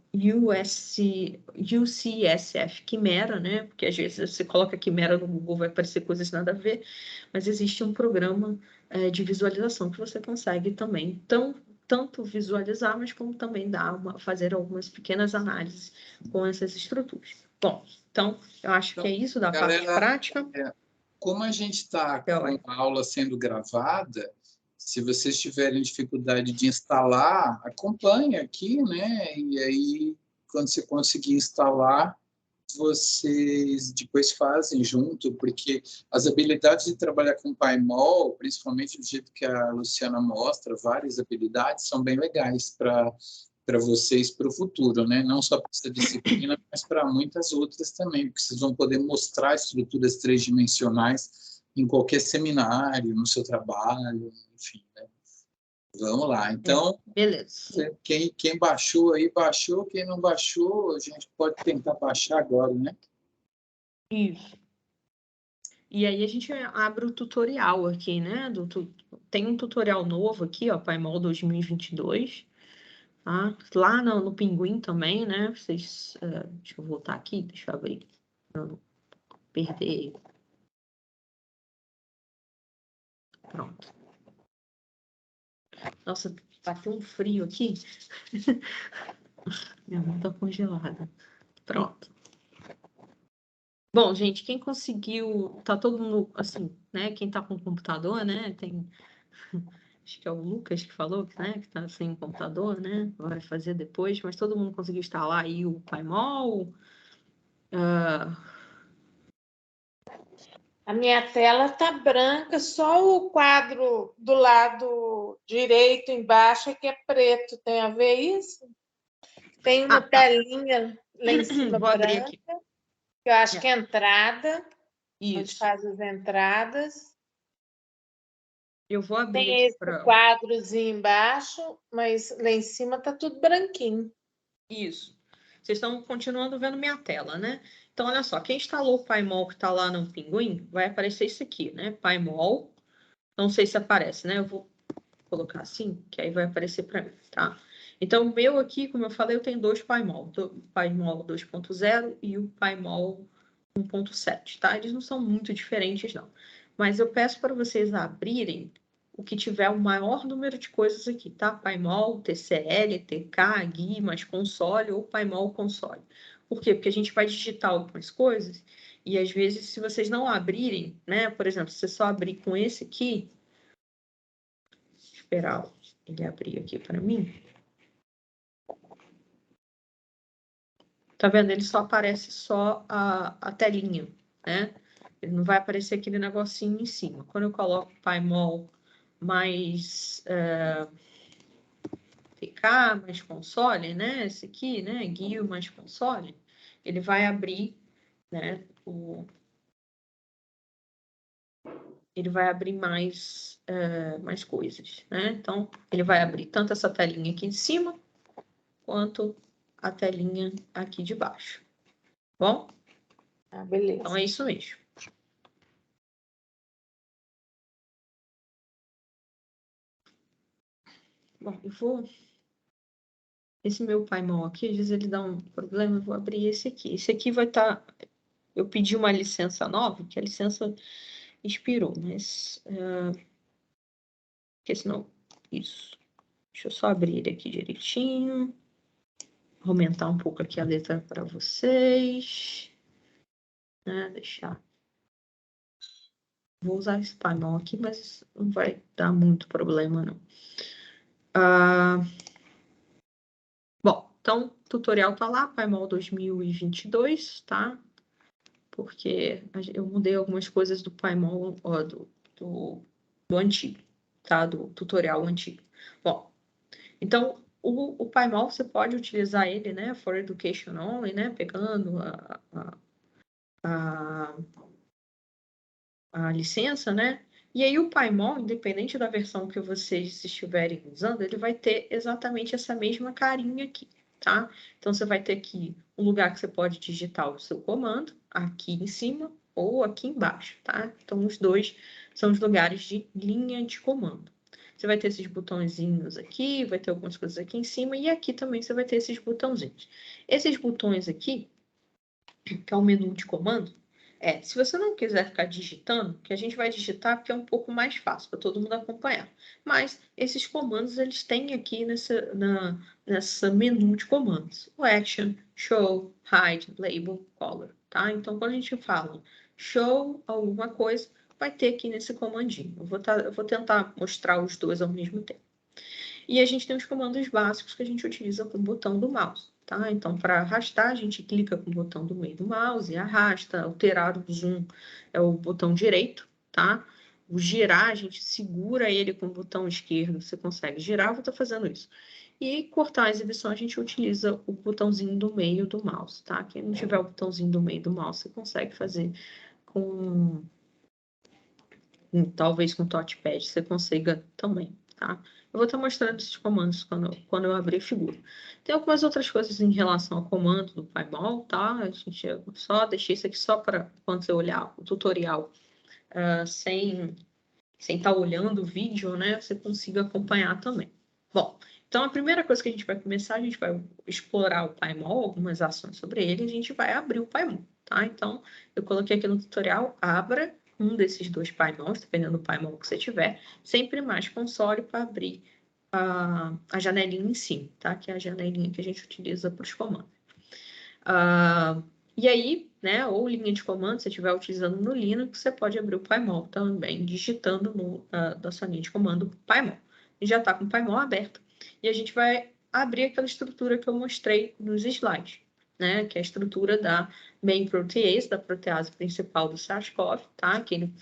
UCSF Chimera, né? Porque às vezes você coloca Chimera no Google, vai aparecer coisas nada a ver, mas existe um programa de visualização que você consegue também tanto visualizar, mas como também fazer algumas pequenas análises com essas estruturas. Bom, então, eu acho que é isso da parte prática. Como a gente está com a aula sendo gravada, se vocês tiverem dificuldade de instalar, acompanhe aqui, né? E aí, quando você conseguir instalar, vocês depois fazem junto, porque as habilidades de trabalhar com PyMol, principalmente do jeito que a Luciana mostra, várias habilidades, são bem legais para vocês para o futuro, né? Não só para essa disciplina, mas para muitas outras também, porque vocês vão poder mostrar estruturas tridimensionais em qualquer seminário, no seu trabalho, enfim, né? Vamos lá. Então, beleza. Quem baixou aí, baixou. Quem não baixou, a gente pode tentar baixar agora, né? Isso. E aí a gente abre o tutorial aqui, né? Tem um tutorial novo aqui, ó, PyMol 2022. Tá? Lá no Pinguim também, né? Deixa eu voltar aqui, deixa eu abrir. Não perder. Pronto. Nossa, bateu um frio aqui. Minha mão tá congelada. Pronto. Bom, gente, quem conseguiu, tá todo mundo, assim, né, quem tá com computador, né, tem, acho que é o Lucas que falou, né, que tá sem computador, né, vai fazer depois, mas todo mundo conseguiu instalar aí o Paimol. A minha tela tá branca, só o quadro do lado direito embaixo é que é preto. Tem a ver isso? Tem uma telinha lá em cima Vou abrir branca, aqui. que eu acho que é entrada, onde Isso. faz as entradas. Eu vou abrir Tem aqui esse para... quadrozinho embaixo, mas lá em cima tá tudo branquinho. Isso. Vocês estão continuando vendo minha tela, né? Então, olha só, quem instalou o Paimol que está lá no Pinguim, vai aparecer isso aqui, né? Paimol. Não sei se aparece, né? Eu vou colocar assim, que aí vai aparecer para mim, tá? Então, o meu aqui, como eu falei, eu tenho dois Paimol. O Paimol 2.0 e o Paimol 1.7, tá? Eles não são muito diferentes, não. Mas eu peço para vocês abrirem o que tiver o maior número de coisas aqui, tá? Paimol, TCL, TK, GUI, mais console ou Paimol console. Por quê? Porque a gente vai digitar algumas coisas e às vezes se vocês não abrirem, né? Por exemplo, se você só abrir com esse aqui, esperar ele abrir aqui para mim. Tá vendo? Ele só aparece só a telinha, né? Ele não vai aparecer aquele negocinho em cima. Quando eu coloco Paimol mais PK, mais console, né? Esse aqui, né? Guio mais console, ele vai abrir, né? Ele vai abrir mais coisas, né? Então, ele vai abrir tanto essa telinha aqui em cima, quanto a telinha aqui de baixo. Bom? Ah, beleza. Então, é isso mesmo. Bom, eu vou... Esse meu Paimon aqui, às vezes ele dá um problema, eu vou abrir esse aqui. Esse aqui vai estar... Eu pedi uma licença nova, que a licença expirou, mas... Porque senão... Isso. Deixa eu só abrir ele aqui direitinho. Vou aumentar um pouco aqui a letra para vocês. Né? Deixar... Vou usar esse Paimon aqui, mas não vai dar muito problema, não. Bom, então, o tutorial tá lá, Paimol 2022, tá? Porque eu mudei algumas coisas do Paimol, do antigo, tá? Do tutorial antigo. Bom, então, o Paimol, você pode utilizar ele, né? For Education Only, né? Pegando a licença, né? E aí o Paimol, independente da versão que vocês estiverem usando, ele vai ter exatamente essa mesma carinha aqui, tá? Então, você vai ter aqui um lugar que você pode digitar o seu comando, aqui em cima ou aqui embaixo, tá? Então, os dois são os lugares de linha de comando. Você vai ter esses botõezinhos aqui, vai ter algumas coisas aqui em cima, e aqui também você vai ter esses botãozinhos. Esses botões aqui, que é o menu de comando, se você não quiser ficar digitando, que a gente vai digitar porque é um pouco mais fácil para todo mundo acompanhar. Mas esses comandos eles têm aqui nessa menu de comandos. O action, show, hide, label, color, tá? Então quando a gente fala show alguma coisa, vai ter aqui nesse comandinho. Eu vou tentar mostrar os dois ao mesmo tempo. E a gente tem os comandos básicos que a gente utiliza com o botão do mouse. Tá? Então, para arrastar, a gente clica com o botão do meio do mouse e arrasta. Alterar o zoom é o botão direito, tá? O girar, a gente segura ele com o botão esquerdo, você consegue girar, eu vou estar fazendo isso. E cortar a exibição, a gente utiliza o botãozinho do meio do mouse, tá? Quem não tiver o botãozinho do meio do mouse, você consegue fazer talvez com o touchpad, você consiga também, tá? Eu vou estar mostrando esses comandos quando eu abrir a figura. Tem algumas outras coisas em relação ao comando do Paimol, tá? A gente só deixei isso aqui só para quando você olhar o tutorial sem estar olhando o vídeo, né? Você consiga acompanhar também. Bom, então a primeira coisa que a gente vai começar, a gente vai explorar o Paimol, algumas ações sobre ele, e a gente vai abrir o Paimol, tá? Então, eu coloquei aqui no tutorial, abra um desses dois Paimols, dependendo do Paimol que você tiver, sempre mais console para abrir a janelinha em cima, tá? Que é a janelinha que a gente utiliza para os comandos. E aí, né, ou linha de comando, se você estiver utilizando no Linux, você pode abrir o PyMol também, digitando da sua linha de comando PyMol. E já está com o PyMol aberto. E a gente vai abrir aquela estrutura que eu mostrei nos slides, né, que é a estrutura da main protease, da protease principal do SARS-CoV, tá? Que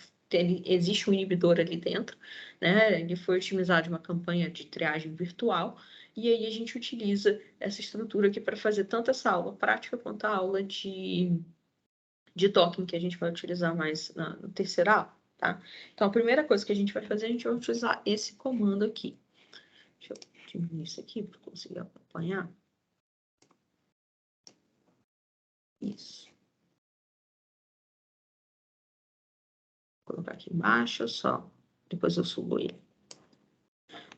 existe um inibidor ali dentro, né? Ele foi otimizado de uma campanha de triagem virtual. E aí a gente utiliza essa estrutura aqui para fazer tanto essa aula prática quanto a aula de docking, que a gente vai utilizar mais no terceira aula, tá? Então, a primeira coisa que a gente vai fazer, a gente vai utilizar esse comando aqui. Deixa eu diminuir isso aqui para conseguir acompanhar. Isso. Vou colocar aqui embaixo só, depois eu subo ele.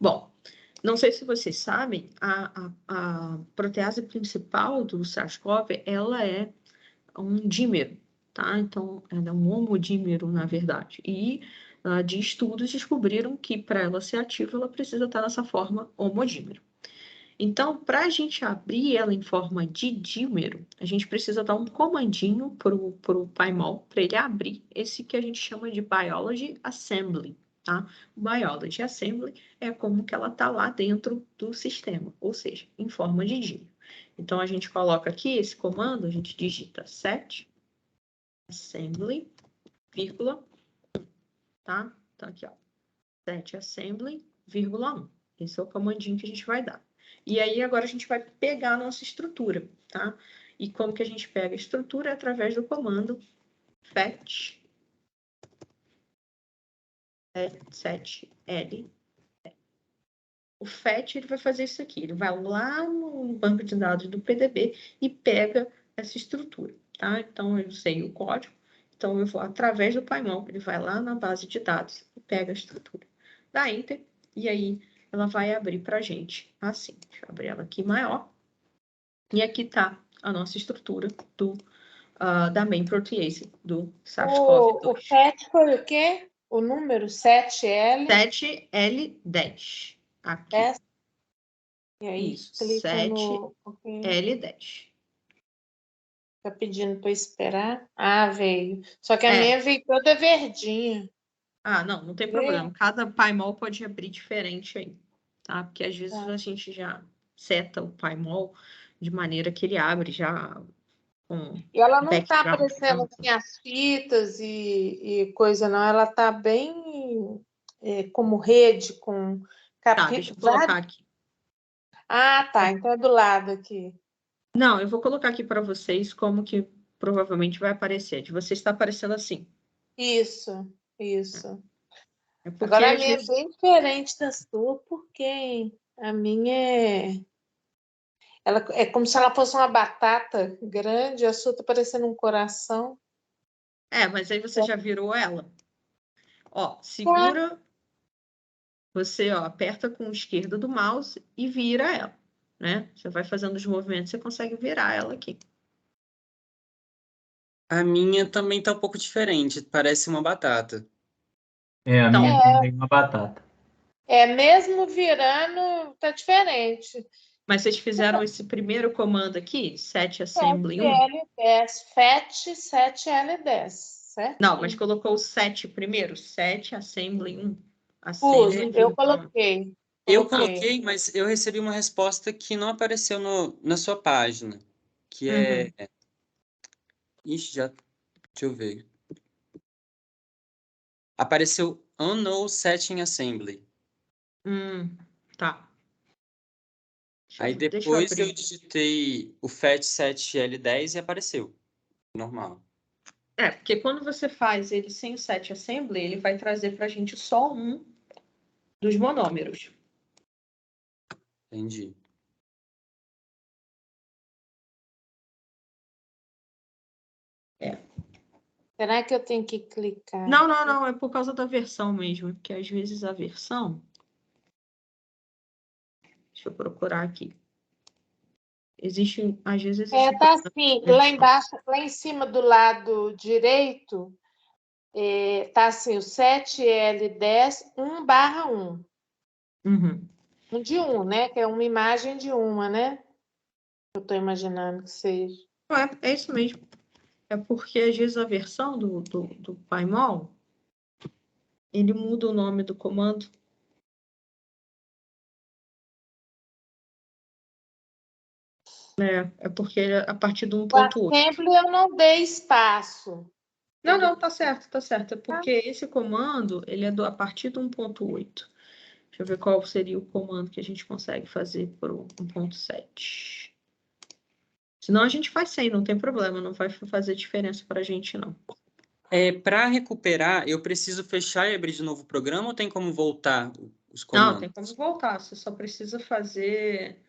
Bom, não sei se vocês sabem, a protease principal do SARS-CoV, ela é um dímero, tá? Então, ela é um homodímero, na verdade. E de estudos descobriram que para ela ser ativa, ela precisa estar nessa forma homodímero. Então, para a gente abrir ela em forma de dímero, a gente precisa dar um comandinho para o PyMol, para ele abrir esse que a gente chama de Biology Assembly, tá? O Biology Assembly é como que ela está lá dentro do sistema, ou seja, em forma de dímero. Então, a gente coloca aqui esse comando, a gente digita set assembly, vírgula, tá? Então, aqui, ó, set assembly, vírgula 1. Esse é o comandinho que a gente vai dar. E aí, agora a gente vai pegar a nossa estrutura, tá? E como que a gente pega a estrutura? É através do comando fetch set-l. O fetch, ele vai fazer isso aqui. Ele vai lá no banco de dados do PDB e pega essa estrutura, tá? Então, eu sei o código. Então, eu vou através do PyMol, ele vai lá na base de dados e pega a estrutura. Dá Enter, e aí ela vai abrir para a gente assim. Deixa eu abrir ela aqui maior. E aqui está a nossa estrutura da main protease do SARS-CoV-2. O FET foi o quê? O número 7L? 7L10. Aqui. E aí, Isso, clica no... 7L10. Tá pedindo para esperar? Ah, veio. Só que a minha veio toda verdinha. Ah, não tem problema. Cada PyMol pode abrir diferente aí, tá? Porque às vezes a gente já seta o PyMol de maneira que ele abre já com E ela não tá background. aparecendo assim as fitas e coisa, não. Ela tá bem como rede, com Tá, capítulo. deixa eu colocar aqui. Ah, tá. Então é do lado aqui. Não, eu vou colocar aqui para vocês como que provavelmente vai aparecer. De vocês está aparecendo assim. Isso. É porque, Agora a minha vezes... é bem diferente da sua, porque a minha ela é como se ela fosse uma batata grande, a sua tá parecendo um coração. mas aí você já virou ela. Ó, segura, você aperta com a esquerda do mouse e vira ela, né? Você vai fazendo os movimentos, você consegue virar ela aqui. A minha também tá um pouco diferente, parece uma batata. A minha também é uma batata. Mesmo virando, tá diferente. Mas vocês fizeram esse primeiro comando aqui, set assembly 1? 7L10, FET 7L10, certo? Não, mas colocou o set primeiro, set assembly 1. Eu coloquei. Eu coloquei, mas eu recebi uma resposta que não apareceu na sua página, que é... Ixi, deixa eu ver. Apareceu Unknown Setting Assembly. Tá. Aí depois eu digitei o FET7L10 e apareceu. Normal. Porque quando você faz ele sem o set assembly, ele vai trazer para a gente só um dos monômeros. Entendi. Será que eu tenho que clicar? Não, é por causa da versão mesmo, porque às vezes a versão... Deixa eu procurar aqui. Existe, às vezes... Tá assim, lá embaixo, lá em cima do lado direito, tá assim, o 7L10 1/1. Um de 1, né? Que é uma imagem de uma, né? Eu estou imaginando que seja. É isso mesmo. É porque, às vezes, a versão do PyMol, ele muda o nome do comando. É porque a partir do 1.8. Por exemplo, eu não dei espaço. Não, tá certo, tá certo. É porque esse comando, ele é a partir do 1.8. Deixa eu ver qual seria o comando que a gente consegue fazer para o 1.7. Senão a gente faz sem, não tem problema, não vai fazer diferença para a gente, não. Para recuperar, eu preciso fechar e abrir de novo o programa ou tem como voltar os Não, comandos? tem como voltar, você só precisa fazer...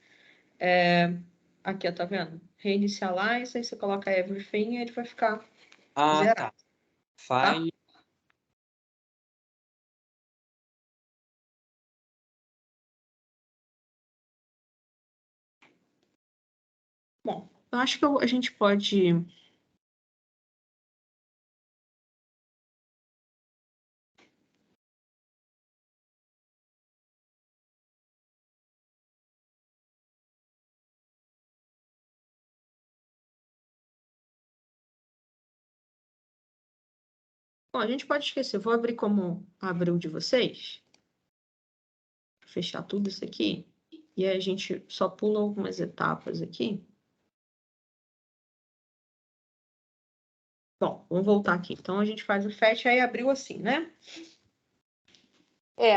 Aqui, ó, tá vendo? Reinicialize, aí você coloca everything e ele vai ficar zerado. Tá. File. Bom, eu acho que a gente pode... Bom, a gente pode esquecer. Vou abrir como abriu de vocês. Fechar tudo isso aqui. E aí a gente só pula algumas etapas aqui. Bom, vamos voltar aqui. Então, a gente faz o fetch, aí abriu assim, né?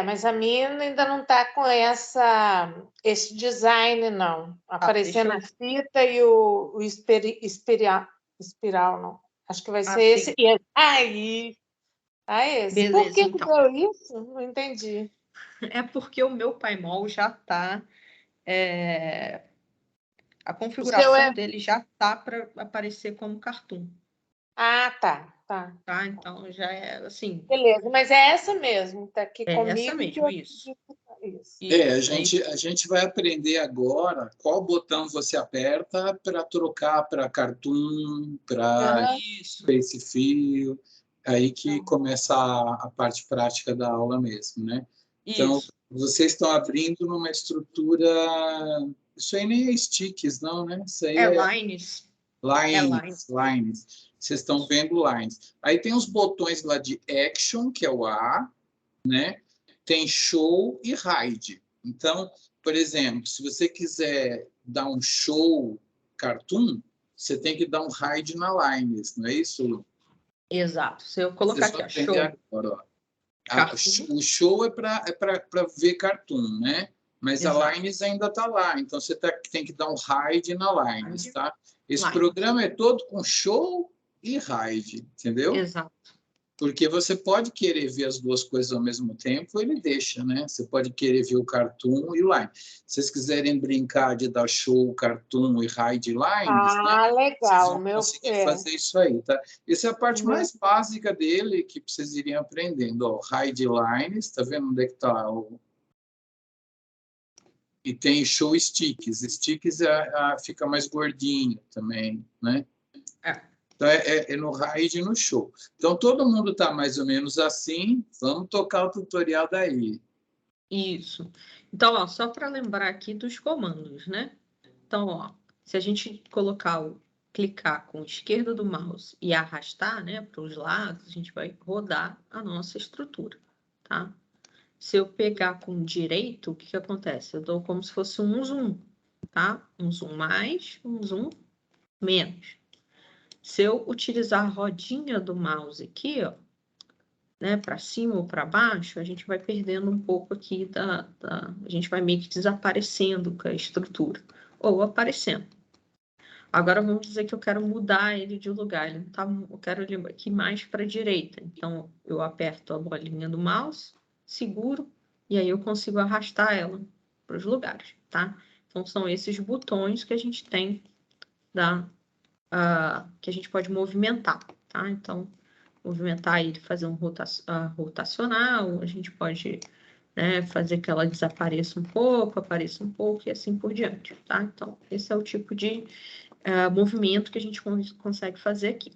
Mas a minha ainda não está com esse design, não. Aparecendo a fita e o espiral, não. Acho que vai ser esse. E aí, esse. Beleza, por que então. deu isso? Não entendi. É porque o meu PyMol já está... A configuração dele já está para aparecer como cartoon. Tá. Tá? Então, já é assim... Beleza, mas é essa mesmo. Está aqui comigo. Essa mesmo, isso. A gente vai aprender agora qual botão você aperta para trocar para Cartoon, para Spacefill, aí que começa a parte prática da aula mesmo, né? Então, vocês estão abrindo numa estrutura... Isso aí nem é sticks, não, né? Isso aí lines. Lines. Vocês estão vendo lines. Aí tem os botões lá de Action, que é o A, né? Tem show e hide. Então, por exemplo, se você quiser dar um show cartoon, você tem que dar um hide na lines, não é isso? Exato. Se eu colocar aqui, show. Agora, o show é para ver cartoon, né? Mas a lines ainda está lá, então você tem que dar um hide na lines, tá? Esse programa é todo com show e hide, entendeu? Exato. Porque você pode querer ver as duas coisas ao mesmo tempo, ele deixa, né? Você pode querer ver o cartoon e o line. Se vocês quiserem brincar de dar show, cartoon e hide lines, né? Legal. Vocês vão conseguir fazer isso aí, tá? Essa é a parte mais básica dele que vocês iriam aprendendo. Ó, hide lines, tá vendo onde é que tá? E tem show sticks. Sticks fica mais gordinho também, né? Então, é no hide e no show. Então, todo mundo está mais ou menos assim. Vamos tocar o tutorial daí. Isso. Então, ó, só para lembrar aqui dos comandos, né? Então, ó, se a gente clicar com a esquerda do mouse e arrastar, né, para os lados, a gente vai rodar a nossa estrutura, tá? Se eu pegar com o direito, o que acontece? Eu dou como se fosse um zoom, tá? Um zoom mais, um zoom menos. Se eu utilizar a rodinha do mouse aqui, ó, né, para cima ou para baixo, a gente vai perdendo um pouco aqui a gente vai meio que desaparecendo com a estrutura, ou aparecendo. Agora vamos dizer que eu quero mudar ele de lugar, ele não tá, eu quero ele aqui mais para a direita. Então, eu aperto a bolinha do mouse, seguro, e aí eu consigo arrastar ela para os lugares, tá? Então, são esses botões que a gente tem que a gente pode movimentar, tá? Então, movimentar ele, fazer um rotacional, a gente pode, né, fazer que ela desapareça um pouco, apareça um pouco e assim por diante, tá? Então, esse é o tipo de movimento que a gente consegue fazer aqui.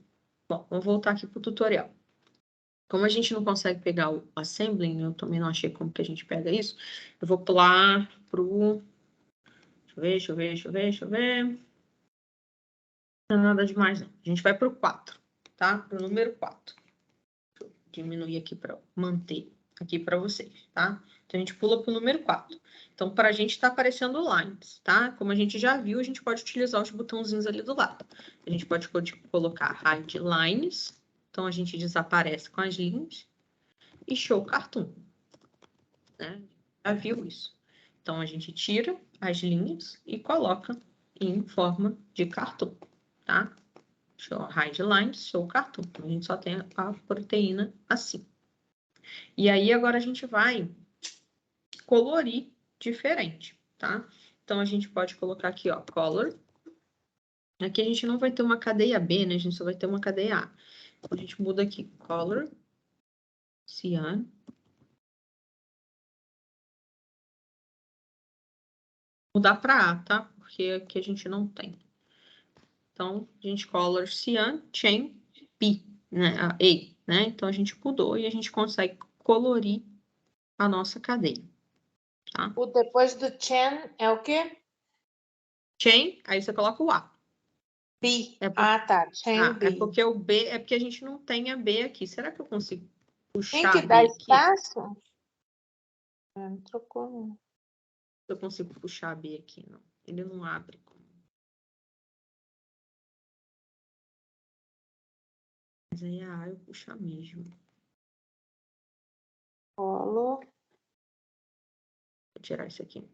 Bom, vamos voltar aqui para o tutorial. Como a gente não consegue pegar o assembling, eu também não achei como que a gente pega isso, eu vou pular para o... Deixa eu ver. Não é nada demais, não. A gente vai para o 4. tá? Para o número 4. Deixa eu diminuir aqui para manter aqui para vocês, tá? Então, a gente pula para o número 4. Então, para a gente está aparecendo lines, tá? Como a gente já viu, a gente pode utilizar os botãozinhos ali do lado. A gente pode colocar hide lines. Então, a gente desaparece com as linhas. E show cartoon, né? Já viu isso? Então, a gente tira as linhas e coloca em forma de cartoon, tá? Show hide lines, show cartoon. Então, a gente só tem a proteína assim. E aí, agora a gente vai colorir diferente, tá? Então, a gente pode colocar aqui, ó, color. Aqui a gente não vai ter uma cadeia B, né? A gente só vai ter uma cadeia A. Então, a gente muda aqui, color, cyan. Mudar para A, tá? Porque aqui a gente não tem. Então, a gente color cyan, chain, B, né? A, né? Então, a gente mudou e a gente consegue colorir a nossa cadeia, tá? O depois do chain é o quê? Chain, aí você coloca o A. B. É por... tá. Chain B. É porque o B, é porque a gente não tem a B aqui. Será que eu consigo Tem puxar que a B dar aqui? espaço? Não trocou, não. Eu consigo puxar a B aqui, não. Ele não abre. Mas aí a A eu puxo mesmo. Color. Vou tirar isso aqui.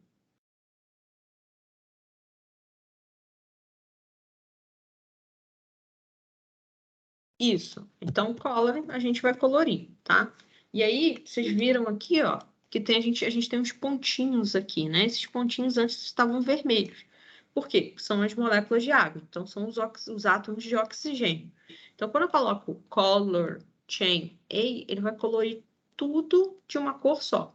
Isso. Então, color, a gente vai colorir, tá? E aí, vocês viram aqui, ó, que tem, a gente tem uns pontinhos aqui, né? Esses pontinhos antes estavam vermelhos. Por quê? São as moléculas de água. Então, são os átomos de oxigênio. Então, quando eu coloco color chain A, ele vai colorir tudo de uma cor só.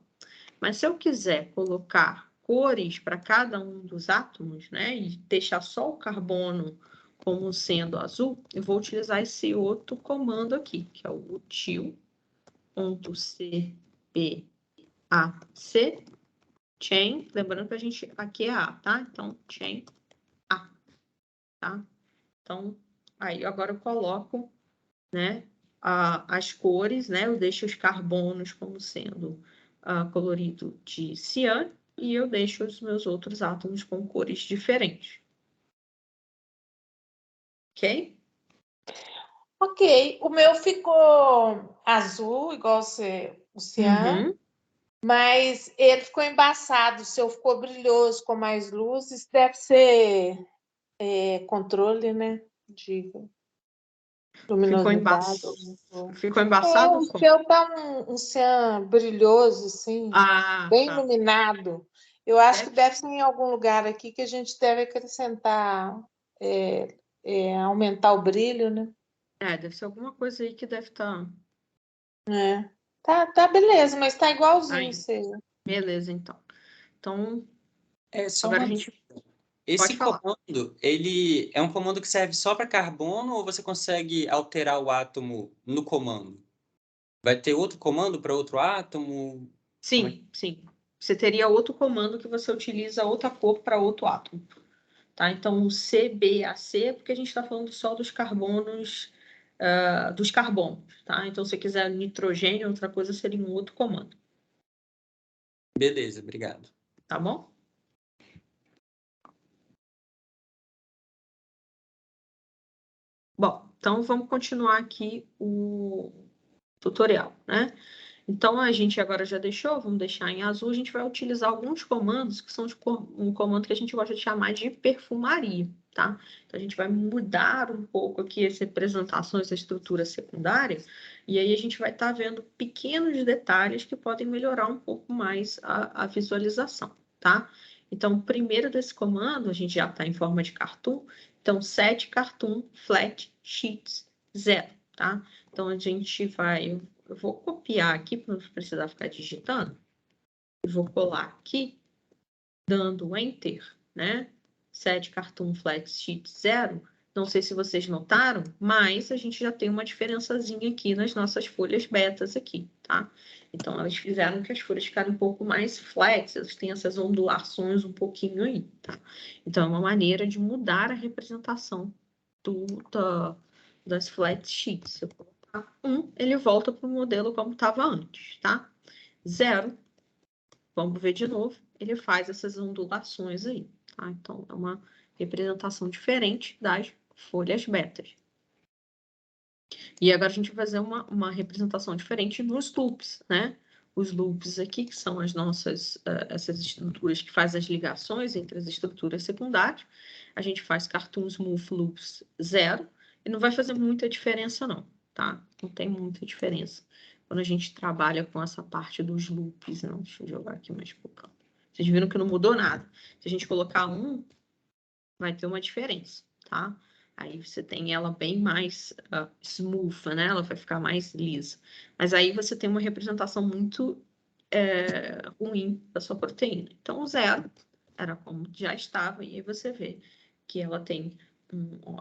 Mas se eu quiser colocar cores para cada um dos átomos, né? E deixar só o carbono como sendo azul, eu vou utilizar esse outro comando aqui, que é o util.cpac chain, lembrando que a gente aqui é A, tá? Então, chain A, tá? Então, aí agora eu coloco, né, as cores, né? Eu deixo os carbonos como sendo colorido de cian e eu deixo os meus outros átomos com cores diferentes. Ok? Ok, o meu ficou azul, igual o cian, Uhum. mas ele ficou embaçado. O seu ficou brilhoso, com mais luzes. Deve ser controle, né? De luminosidade. Ficou embaçado? O seu tá um cian brilhoso, assim, bem Tá. iluminado. Eu acho que deve ser em algum lugar aqui que a gente deve acrescentar, aumentar o brilho, né? Deve ser alguma coisa aí que deve estar. Tá beleza, mas tá igualzinho Aí. o seu. Beleza, então. Então, Só agora uma a gente dúvida. Esse pode falar. comando, ele é um comando que serve só para carbono ou você consegue alterar o átomo no comando? Vai ter outro comando para outro átomo? Sim. Você teria outro comando que você utiliza outra cor para outro átomo. Tá? Então, o CBAC é porque a gente está falando só dos carbonos, dos carbonos. Tá? Então, se você quiser nitrogênio, outra coisa seria um outro comando. Beleza, obrigado. Tá bom? Bom, então vamos continuar aqui o tutorial, né? Então, a gente agora já deixou, vamos deixar em azul, a gente vai utilizar alguns comandos que são um comando que a gente gosta de chamar de perfumaria, tá? Então, a gente vai mudar um pouco aqui as representações da estrutura secundária, e aí a gente vai estar vendo pequenos detalhes que podem melhorar um pouco mais a visualização, tá? Então, o primeiro desse comando, a gente já está em forma de cartoon, então, set cartoon flat sheets 0, tá? Então, a gente vai... Eu vou copiar aqui para não precisar ficar digitando. Eu vou colar aqui, dando Enter, né? Set cartoon flat sheet 0. Não sei se vocês notaram, mas a gente já tem uma diferençazinha aqui nas nossas folhas betas aqui, tá? Então, elas fizeram que as folhas ficaram um pouco mais flat, elas têm essas ondulações um pouquinho aí, tá? Então, é uma maneira de mudar a representação das flat sheets. Se eu colocar 1, ele volta para o modelo como estava antes, tá? 0, vamos ver de novo, ele faz essas ondulações aí, tá? Então, é uma representação diferente das folhas betas. E agora a gente vai fazer uma representação diferente nos loops, né? Os loops aqui, que são as nossas, essas estruturas que fazem as ligações entre as estruturas secundárias. A gente faz Cartoon Smooth Loops 0, e não vai fazer muita diferença não, tá? Não tem muita diferença quando a gente trabalha com essa parte dos loops, não. Deixa eu jogar aqui mais pro canto. Vocês viram que não mudou nada. Se a gente colocar 1, vai ter uma diferença, tá? Aí você tem ela bem mais smooth, né? Ela vai ficar mais lisa. Mas aí você tem uma representação muito ruim da sua proteína. Então, o 0 era como já estava, e aí você vê que ela tem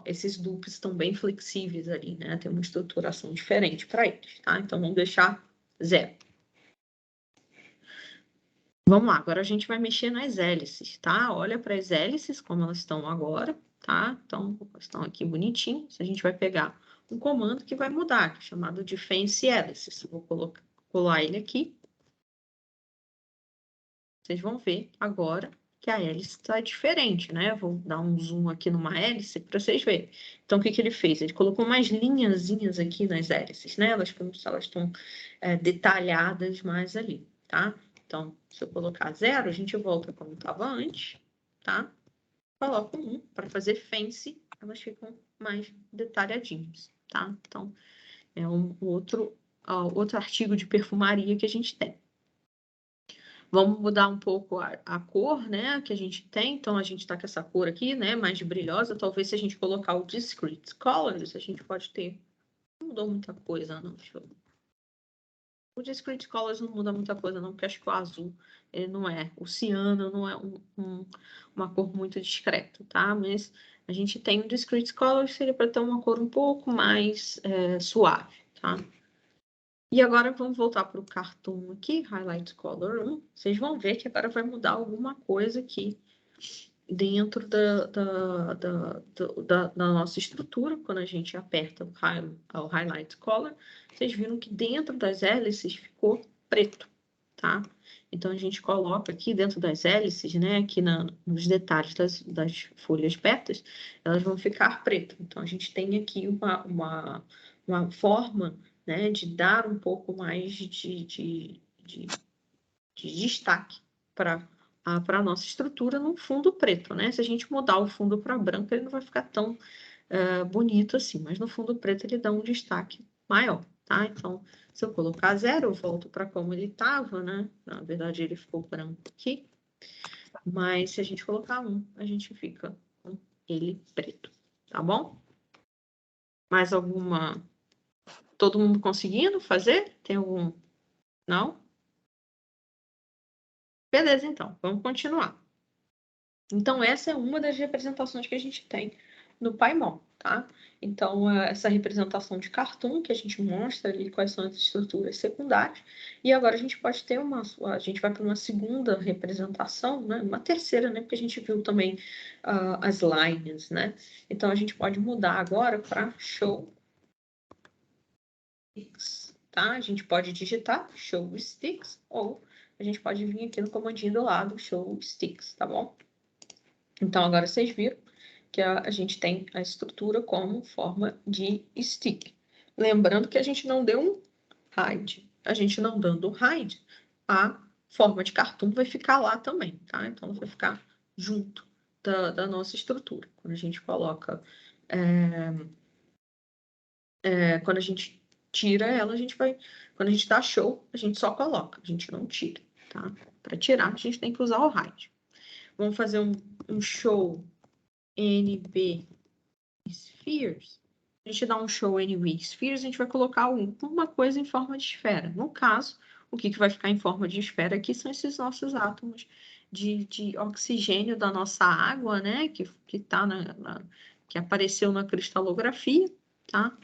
esses loops estão bem flexíveis ali, né? Tem uma estruturação diferente para eles, tá? Então, vamos deixar 0. Vamos lá, agora a gente vai mexer nas hélices, tá? Olha para as hélices como elas estão agora, tá? Então, estão aqui bonitinhos. A gente vai pegar um comando que vai mudar, que é chamado de Fancy Hélices. Vou colar ele aqui. Vocês vão ver agora que a hélice está diferente, né? Vou dar um zoom aqui numa hélice para vocês verem. Então, o que ele fez? Ele colocou umas linhazinhas aqui nas hélices, né? Elas estão detalhadas mais ali, tá? Então, se eu colocar 0, a gente volta como estava antes, tá? Coloco 1 para fazer fancy, elas ficam mais detalhadinhas, tá? Então, é outro artigo de perfumaria que a gente tem. Vamos mudar um pouco a cor, né, que a gente tem. Então, a gente está com essa cor aqui, né, mais brilhosa. Talvez se a gente colocar o Discrete Colors, a gente pode ter... Não mudou muita coisa, não. Deixa eu... O Discrete Colors não muda muita coisa, não, porque acho que o azul, ele não é. O ciano não é uma cor muito discreta, tá? Mas a gente tem o Discrete Colors, seria para ter uma cor um pouco mais suave, tá? E agora vamos voltar para o Cartoon aqui, Highlight Color 1. Vocês vão ver que agora vai mudar alguma coisa aqui dentro da nossa estrutura, quando a gente aperta o Highlight Color. Vocês viram que dentro das hélices ficou preto, tá? Então, a gente coloca aqui dentro das hélices, né, aqui nos detalhes das folhas betas, elas vão ficar preto. Então, a gente tem aqui uma forma, né, de dar um pouco mais de destaque para a nossa estrutura num fundo preto, né? Se a gente mudar o fundo para branco, ele não vai ficar tão bonito assim, mas no fundo preto ele dá um destaque maior, tá? Então, se eu colocar 0, eu volto para como ele estava, né? Na verdade, ele ficou branco aqui, mas se a gente colocar 1, a gente fica com ele preto, tá bom? Mais alguma... Todo mundo conseguindo fazer? Tem algum... Não? Beleza, então, vamos continuar. Então, essa é uma das representações que a gente tem no Paimon, tá? Então, essa representação de cartoon que a gente mostra ali quais são as estruturas secundárias. E agora a gente pode ter a gente vai para uma segunda representação, né? Uma terceira, né? Porque a gente viu também as lines, né? Então, a gente pode mudar agora para show sticks, tá? A gente pode digitar show sticks ou a gente pode vir aqui no comandinho do lado show sticks, tá bom? Então, agora vocês viram que a gente tem a estrutura como forma de stick. Lembrando que a gente não deu um hide. A gente não dando um hide, a forma de cartoon vai ficar lá também, tá? Então, ela vai ficar junto da nossa estrutura. Quando a gente coloca... quando a gente tira ela, a gente vai... Quando a gente dá show, a gente só coloca, a gente não tira, tá? Para tirar, a gente tem que usar o hide. Vamos fazer um show NB Spheres. A gente dá um show NB Spheres, a gente vai colocar alguma coisa em forma de esfera. No caso, o que vai ficar em forma de esfera aqui são esses nossos átomos de oxigênio da nossa água, né? Que apareceu na cristalografia, tá?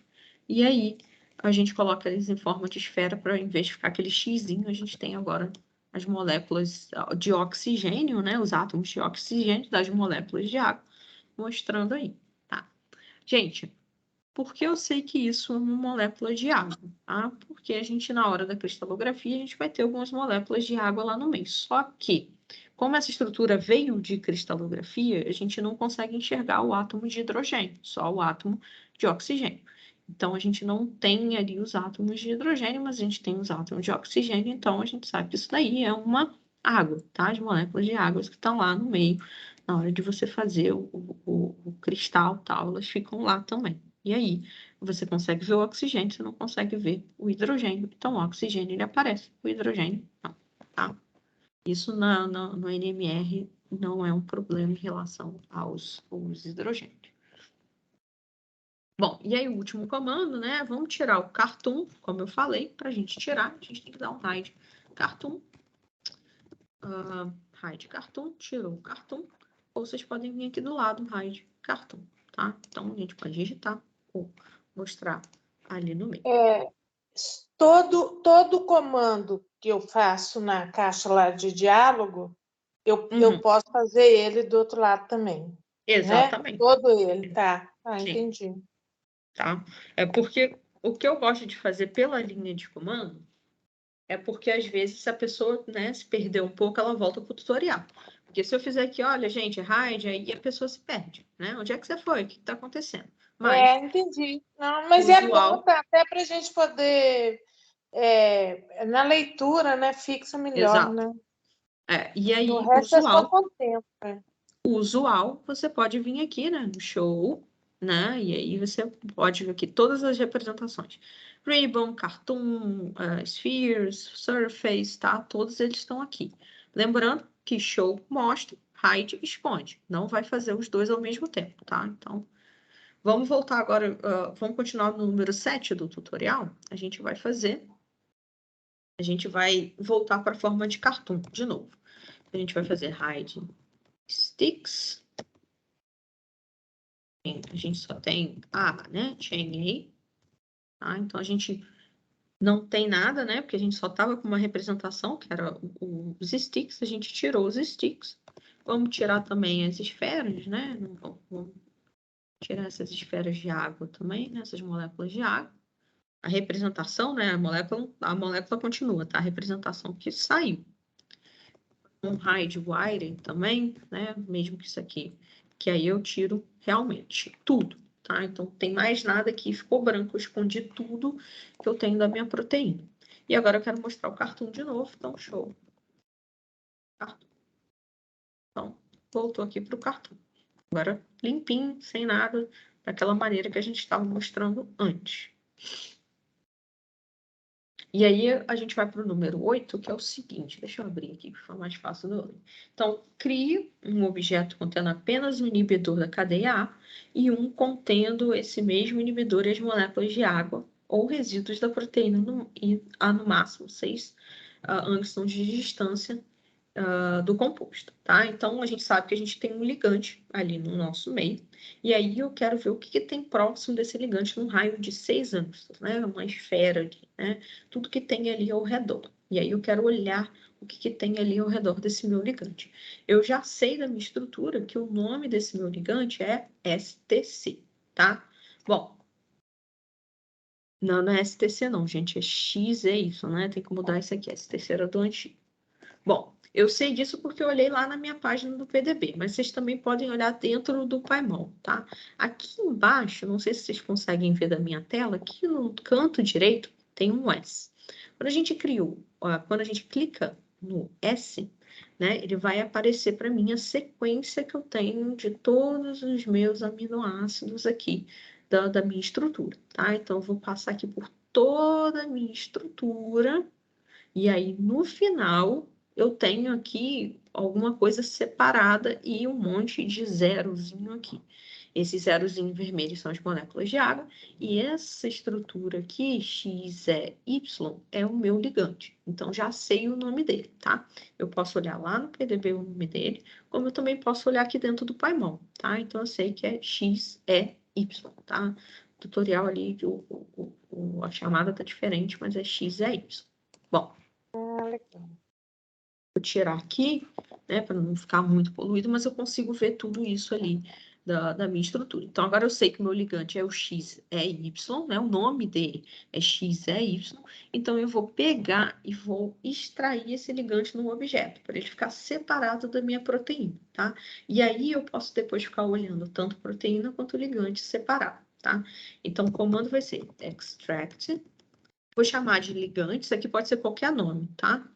E aí, a gente coloca eles em forma de esfera para, em vez de ficar aquele xizinho, a gente tem agora as moléculas de oxigênio, né? Os átomos de oxigênio das moléculas de água, mostrando aí, tá? Gente, Por que eu sei que isso é uma molécula de água? Tá? Porque a gente, na hora da cristalografia, a gente vai ter algumas moléculas de água lá no meio. Só que, como essa estrutura veio de cristalografia, a gente não consegue enxergar o átomo de hidrogênio, só o átomo de oxigênio. Então, a gente não tem ali os átomos de hidrogênio, mas a gente tem os átomos de oxigênio, então a gente sabe que isso daí é uma água, tá? As moléculas de água que estão lá no meio, na hora de você fazer o cristal, tal, elas ficam lá também. E aí, você consegue ver o oxigênio, você não consegue ver o hidrogênio. Então, o oxigênio, ele aparece, o hidrogênio não, tá? Isso no NMR não é um problema em relação aos hidrogênios. Bom, e aí o último comando, né? Vamos tirar o cartoon, como eu falei, para a gente tirar, a gente tem que dar um hide cartoon. Hide cartoon, tirou o cartoon. Ou vocês podem vir aqui do lado, hide cartoon, tá? Então, a gente pode digitar ou mostrar ali no meio. Todo comando que eu faço na caixa lá de diálogo, eu posso fazer ele do outro lado também. Exatamente. Né? Todo ele, tá. Ah, Sim. entendi. Tá? É porque o que eu gosto de fazer pela linha de comando é porque, às vezes, se a pessoa, né, se perder um pouco, ela volta para o tutorial. Porque se eu fizer aqui, olha, gente, hide, aí a pessoa se perde, né? Onde é que você foi? O que está acontecendo? Mas, entendi. Não, mas usual... é bom até para a gente poder, na leitura, né, fixa melhor, Exato. né? E aí, O resto é só com o tempo. Usual, você pode vir aqui, né, no show, né? E aí você pode ver aqui todas as representações. Ribbon, Cartoon, Spheres, Surface, tá? Todos eles estão aqui. Lembrando que show mostra, hide esconde. Não vai fazer os dois ao mesmo tempo, tá? Então, vamos voltar agora, vamos continuar no número 7 do tutorial. A gente vai voltar para a forma de cartoon de novo. A gente vai fazer hide sticks. A gente só tem A, né? Chain A. Tá? Então, a gente não tem nada, né? Porque a gente só estava com uma representação, que era os sticks. A gente tirou os sticks. Vamos tirar também as esferas, né? Vamos tirar essas esferas de água também, né? Essas moléculas de água. A representação, né? A molécula continua, tá? A representação que saiu. Um hide wiring também, né? Mesmo que isso aqui. Que aí eu tiro realmente tudo. Tá? Então, tem mais nada aqui, ficou branco, eu escondi tudo que eu tenho da minha proteína. E agora eu quero mostrar o cartoon de novo, então show. Cartoon. Então, voltou aqui para o cartoon. Agora, limpinho, sem nada, daquela maneira que a gente estava mostrando antes. E aí, a gente vai para o número 8, que é o seguinte. Deixa eu abrir aqui, para ficar mais fácil do ler. Então, crie um objeto contendo apenas um inibidor da cadeia A e um contendo esse mesmo inibidor e as moléculas de água ou resíduos da proteína a no máximo 6 angstroms de distância do composto, tá? Então, a gente sabe que a gente tem um ligante ali no nosso meio, e aí eu quero ver o que tem próximo desse ligante num raio de 6 angstroms, né? Uma esfera, né? Tudo que tem ali ao redor. E aí eu quero olhar o que tem ali ao redor desse meu ligante. Eu já sei da minha estrutura que o nome desse meu ligante é STC, tá? Bom, não é STC não, gente, é XEY, né? Tem que mudar isso aqui, STC era do antigo. Bom, eu sei disso porque eu olhei lá na minha página do PDB, mas vocês também podem olhar dentro do Paimon, tá? Aqui embaixo, não sei se vocês conseguem ver da minha tela, aqui no canto direito tem um S. Quando a gente quando a gente clica no S, né, ele vai aparecer para mim a sequência que eu tenho de todos os meus aminoácidos aqui da minha estrutura, tá? Então, eu vou passar aqui por toda a minha estrutura e aí, no final, eu tenho aqui alguma coisa separada e um monte de zerozinho aqui. Esses zerozinhos vermelhos são as moléculas de água, e essa estrutura aqui, XEY, é o meu ligante. Então, já sei o nome dele, tá? Eu posso olhar lá no PDB o nome dele, como eu também posso olhar aqui dentro do Paimon, tá? Então, eu sei que é XEY, tá? O tutorial ali, a chamada tá diferente, mas é XEY. Bom, vou tirar aqui, né, para não ficar muito poluído, mas eu consigo ver tudo isso ali da minha estrutura. Então, agora eu sei que o meu ligante é o XEY, né? O nome dele é XEY. Então, eu vou pegar e vou extrair esse ligante no objeto, para ele ficar separado da minha proteína, tá? E aí, eu posso depois ficar olhando tanto proteína quanto ligante separado, tá? Então, o comando vai ser extract. Vou chamar de ligante, isso aqui pode ser qualquer nome, tá?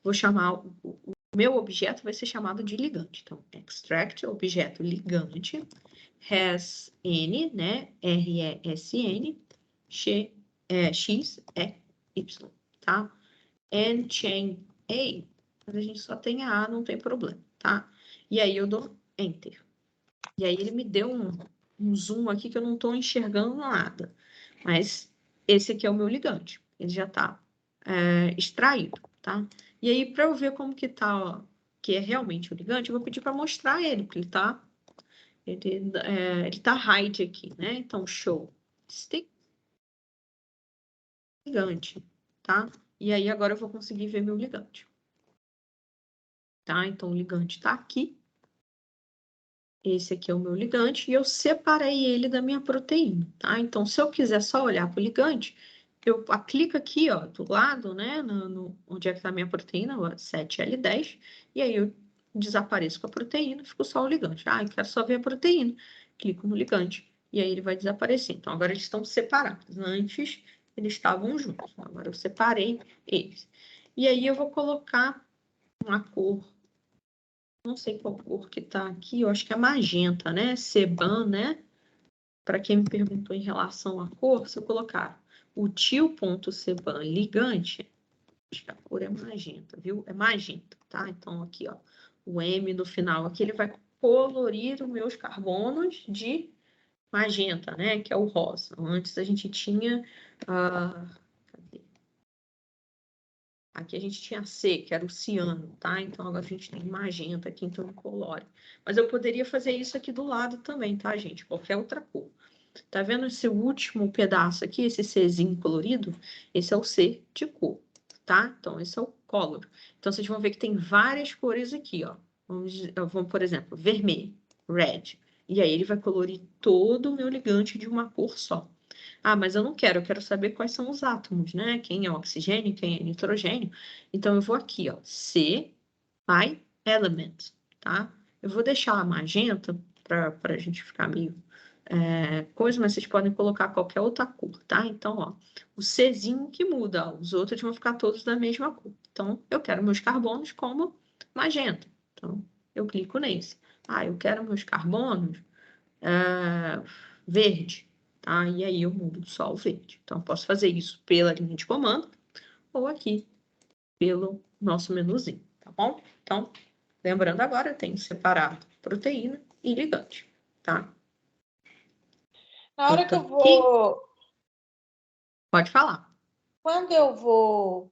Vou chamar o meu objeto vai ser chamado de ligante. Então, extract, objeto ligante, has n, né? RESN, x, y, tá? And chain A, mas a gente só tem a não tem problema, tá? E aí eu dou enter. E aí ele me deu um zoom aqui que eu não estou enxergando nada. Mas esse aqui é o meu ligante. Ele já está extraído, tá? E aí, para eu ver como que tá, ó, que é realmente o ligante, eu vou pedir para mostrar ele, porque ele tá hide aqui, né? Então, show stick ligante, tá? E aí, agora eu vou conseguir ver meu ligante. Tá? Então, o ligante está aqui. Esse aqui é o meu ligante e eu separei ele da minha proteína, tá? Então, se eu quiser só olhar para o ligante, eu clico aqui, ó, do lado, né, onde é que está a minha proteína, 7L10, e aí eu desapareço com a proteína, fico só o ligante. Ah, eu quero só ver a proteína, clico no ligante, e aí ele vai desaparecer. Então, agora eles estão separados. Antes, eles estavam juntos. Agora eu separei eles. E aí eu vou colocar uma cor, não sei qual cor que tá aqui, eu acho que é magenta, né? Ceban, né? Para quem me perguntou em relação à cor, se eu colocar o tio.ceban ligante, acho que a cor é magenta, viu? É magenta, tá? Então, aqui, ó, o M no final aqui, ele vai colorir os meus carbonos de magenta, né? Que é o rosa. Antes a gente tinha... cadê? Aqui a gente tinha C, que era o ciano, tá? Então, agora a gente tem magenta aqui, então incolore. Mas eu poderia fazer isso aqui do lado também, tá, gente? Qualquer outra cor. Tá vendo esse último pedaço aqui, esse Czinho colorido? Esse é o C de cor, tá? Então, esse é o color. Então, vocês vão ver que tem várias cores aqui, ó. Vamos, por exemplo, vermelho, red. E aí ele vai colorir todo o meu ligante de uma cor só. Ah, mas eu não quero, eu quero saber quais são os átomos, né? Quem é oxigênio, quem é nitrogênio. Então, eu vou aqui, ó, C by element, tá? Eu vou deixar a magenta para a gente ficar meio coisa, mas vocês podem colocar qualquer outra cor, tá? Então, ó, o Czinho que muda, ó, os outros vão ficar todos da mesma cor. Então, eu quero meus carbonos como magenta. Então, eu clico nesse. Ah, eu quero meus carbonos verde, tá? E aí eu mudo só o verde. Então, eu posso fazer isso pela linha de comando ou aqui pelo nosso menuzinho, tá bom? Então, lembrando agora, eu tenho separado proteína e ligante, tá? Na hora que eu vou... Pode falar. Quando eu vou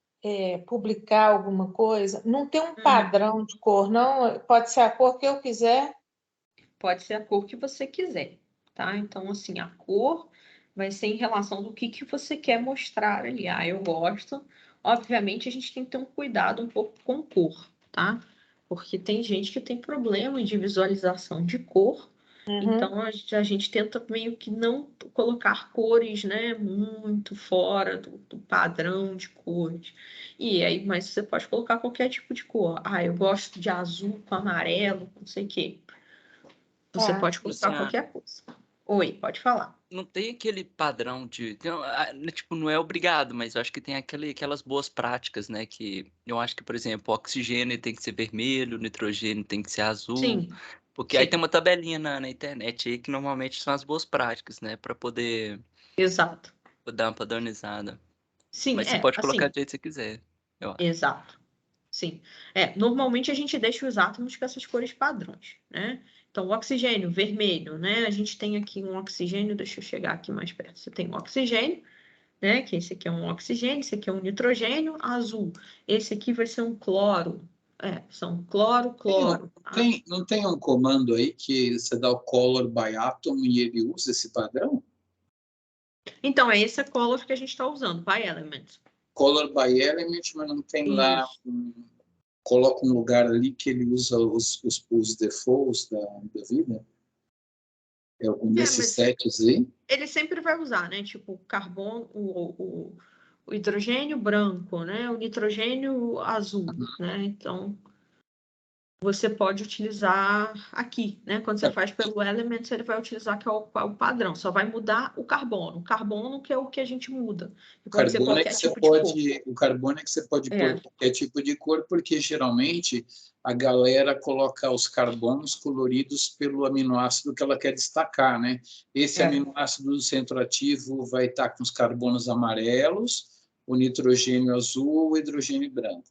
publicar alguma coisa, não tem um padrão de cor, não? Pode ser a cor que eu quiser? Pode ser a cor que você quiser, tá? Então, assim, a cor vai ser em relação do que você quer mostrar ali. Ah, eu gosto. Obviamente, a gente tem que ter um cuidado um pouco com cor, tá? Porque tem gente que tem problema de visualização de cor. Então, a gente tenta meio que não colocar cores, né, muito fora do padrão de cores. E aí, mas você pode colocar qualquer tipo de cor. Ah, eu gosto de azul com amarelo, não sei o quê. Você pode colocar qualquer coisa. Oi, pode falar. Não tem aquele padrão de... tipo, não é obrigado, mas eu acho que tem aquelas boas práticas, né? Que eu acho que, por exemplo, o oxigênio tem que ser vermelho, o nitrogênio tem que ser azul. Sim. Porque aí tem uma tabelinha na internet aí que normalmente são as boas práticas, né? Para poder Exato. dar uma padronizada. Sim, Mas você pode colocar assim, do jeito que você quiser, eu acho. exato. Sim. Normalmente a gente deixa os átomos com essas cores padrões, né? Então, o oxigênio, vermelho, né? A gente tem aqui um oxigênio, deixa eu chegar aqui mais perto. Você tem um oxigênio, né? Que esse aqui é um oxigênio, esse aqui é um nitrogênio, azul. Esse aqui vai ser um cloro. São cloro. Tá? Não tem um comando aí que você dá o color by atom e ele usa esse padrão? Então, é esse color que a gente está usando, by element. Color by element, mas não tem lá... Coloca um lugar ali que ele usa os defaults da vida? É um desses 7Z? Ele sempre vai usar, né? Tipo, o carbono, o hidrogênio branco, né? O nitrogênio azul, né? Então, você pode utilizar aqui, né? Quando você faz pelo Elements, ele vai utilizar que é o padrão. Só vai mudar o carbono. O carbono que é o que a gente muda. Pode ser qualquer tipo de cor. O carbono é que você pode pôr qualquer tipo de cor, porque geralmente a galera coloca os carbonos coloridos pelo aminoácido que ela quer destacar, né? Esse aminoácido do centro ativo vai estar com os carbonos amarelos, o nitrogênio azul, o hidrogênio branco.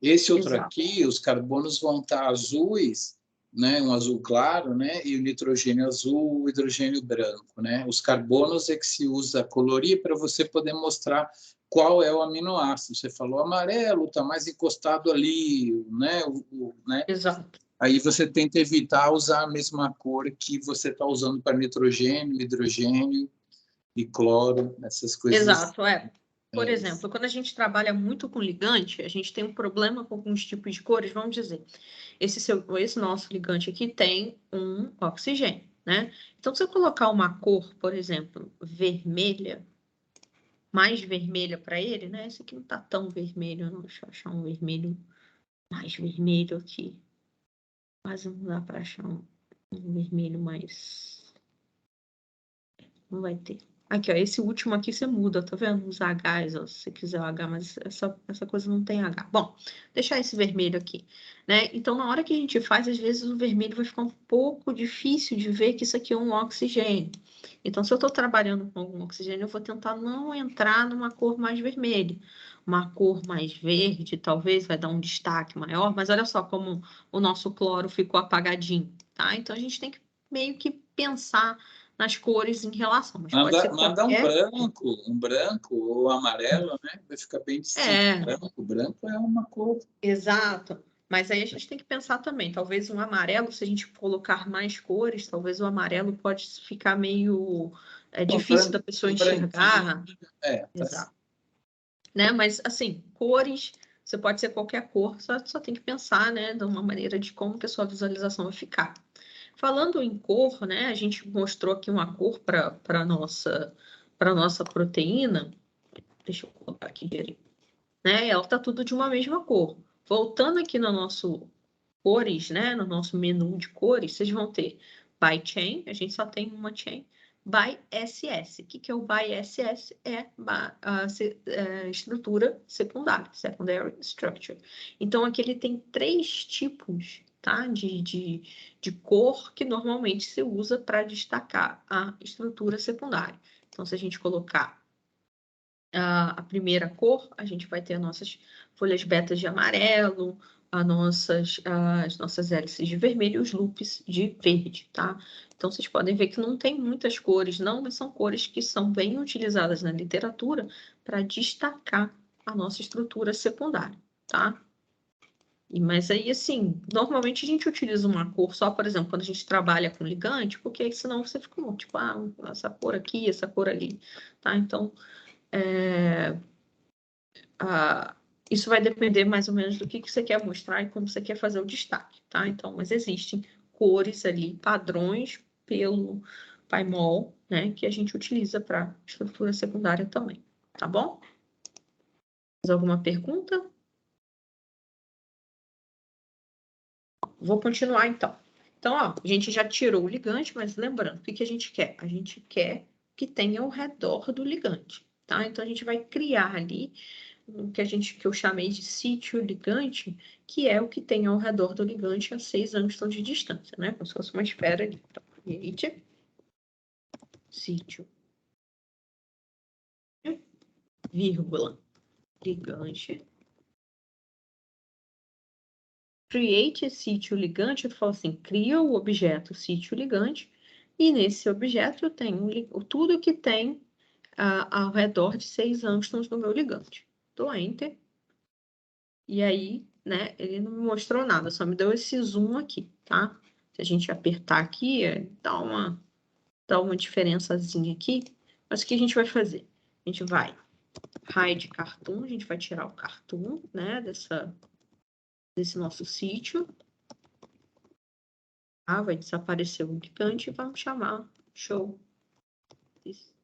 Esse outro aqui, os carbonos vão estar azuis, né, um azul claro, né, e o nitrogênio azul, o hidrogênio branco, né? Os carbonos é que se usa colorir para você poder mostrar qual é o aminoácido. Você falou amarelo, está mais encostado ali, né? Né? Exato. Aí você tenta evitar usar a mesma cor que você está usando para nitrogênio, hidrogênio e cloro, essas coisas. Exato, Por exemplo, quando a gente trabalha muito com ligante, a gente tem um problema com alguns tipos de cores, vamos dizer. Esse nosso ligante aqui tem um oxigênio, né? Então, se eu colocar uma cor, por exemplo, vermelha, mais vermelha para ele, né? Esse aqui não tá tão vermelho, não. Deixa eu achar um vermelho mais vermelho aqui. Quase não dá para achar um vermelho mais... Não vai ter. Aqui, ó, esse último aqui você muda, tá vendo? Os Hs, ó, se você quiser o H, mas essa coisa não tem H. Bom, deixar esse vermelho aqui, né? Então, na hora que a gente faz, às vezes o vermelho vai ficar um pouco difícil de ver que isso aqui é um oxigênio. Então, se eu estou trabalhando com algum oxigênio, eu vou tentar não entrar numa cor mais vermelha. Uma cor mais verde, talvez, vai dar um destaque maior, mas olha só como o nosso cloro ficou apagadinho, tá? Então, a gente tem que meio que pensar nas cores em relação. Mas manda um branco ou amarelo, né? Vai ficar bem distinto. Branco é uma cor. Exato. Mas aí a gente tem que pensar também, talvez um amarelo, se a gente colocar mais cores, talvez o amarelo pode ficar meio difícil da pessoa enxergar. Exato. Né? Mas, assim, cores, você pode ser qualquer cor, só tem que pensar, né, de uma maneira de como que a sua visualização vai ficar. Falando em cor, né, a gente mostrou aqui uma cor para a nossa proteína. Deixa eu colocar aqui direito. Né? Ela está tudo de uma mesma cor. Voltando aqui no nosso cores, né, no nosso menu de cores, vocês vão ter by chain, a gente só tem uma chain, by SS. O que é o by SS? É a estrutura secundária, secondary structure. Então, aqui ele tem 3 tipos, tá, de cor que normalmente se usa para destacar a estrutura secundária. Então, se a gente colocar a primeira cor, a gente vai ter as nossas folhas betas de amarelo, as nossas hélices de vermelho e os loops de verde, tá? Então, vocês podem ver que não tem muitas cores, não, mas são cores que são bem utilizadas na literatura para destacar a nossa estrutura secundária, tá? Mas aí, assim, normalmente a gente utiliza uma cor só, por exemplo, quando a gente trabalha com ligante, porque senão você fica tipo, essa cor aqui, essa cor ali, tá? Então, isso vai depender mais ou menos do que você quer mostrar e como você quer fazer o destaque, tá? Então, mas existem cores ali, padrões pelo Paimol, né, que a gente utiliza para estrutura secundária também, tá bom? Mais alguma pergunta? Vou continuar, então. Então, ó, a gente já tirou o ligante, mas lembrando, o que a gente quer? A gente quer que tenha ao redor do ligante, tá? Então, a gente vai criar ali o que eu chamei de sítio ligante, que é o que tem ao redor do ligante a 6 angstroms de distância, né? Como se fosse uma esfera ali. Então, create sítio, vírgula, ligante. Create sítio ligante, eu falo assim, cria o objeto sítio ligante, e nesse objeto eu tenho tudo que tem ao redor de 6 angstroms no meu ligante. Dou Enter. E aí, né, ele não me mostrou nada, só me deu esse zoom aqui, tá? Se a gente apertar aqui, dá uma diferençazinha aqui. Mas o que a gente vai fazer? A gente vai hide cartoon, a gente vai tirar o cartoon, né, desse nosso sítio. Vai desaparecer o ligante e vamos chamar show this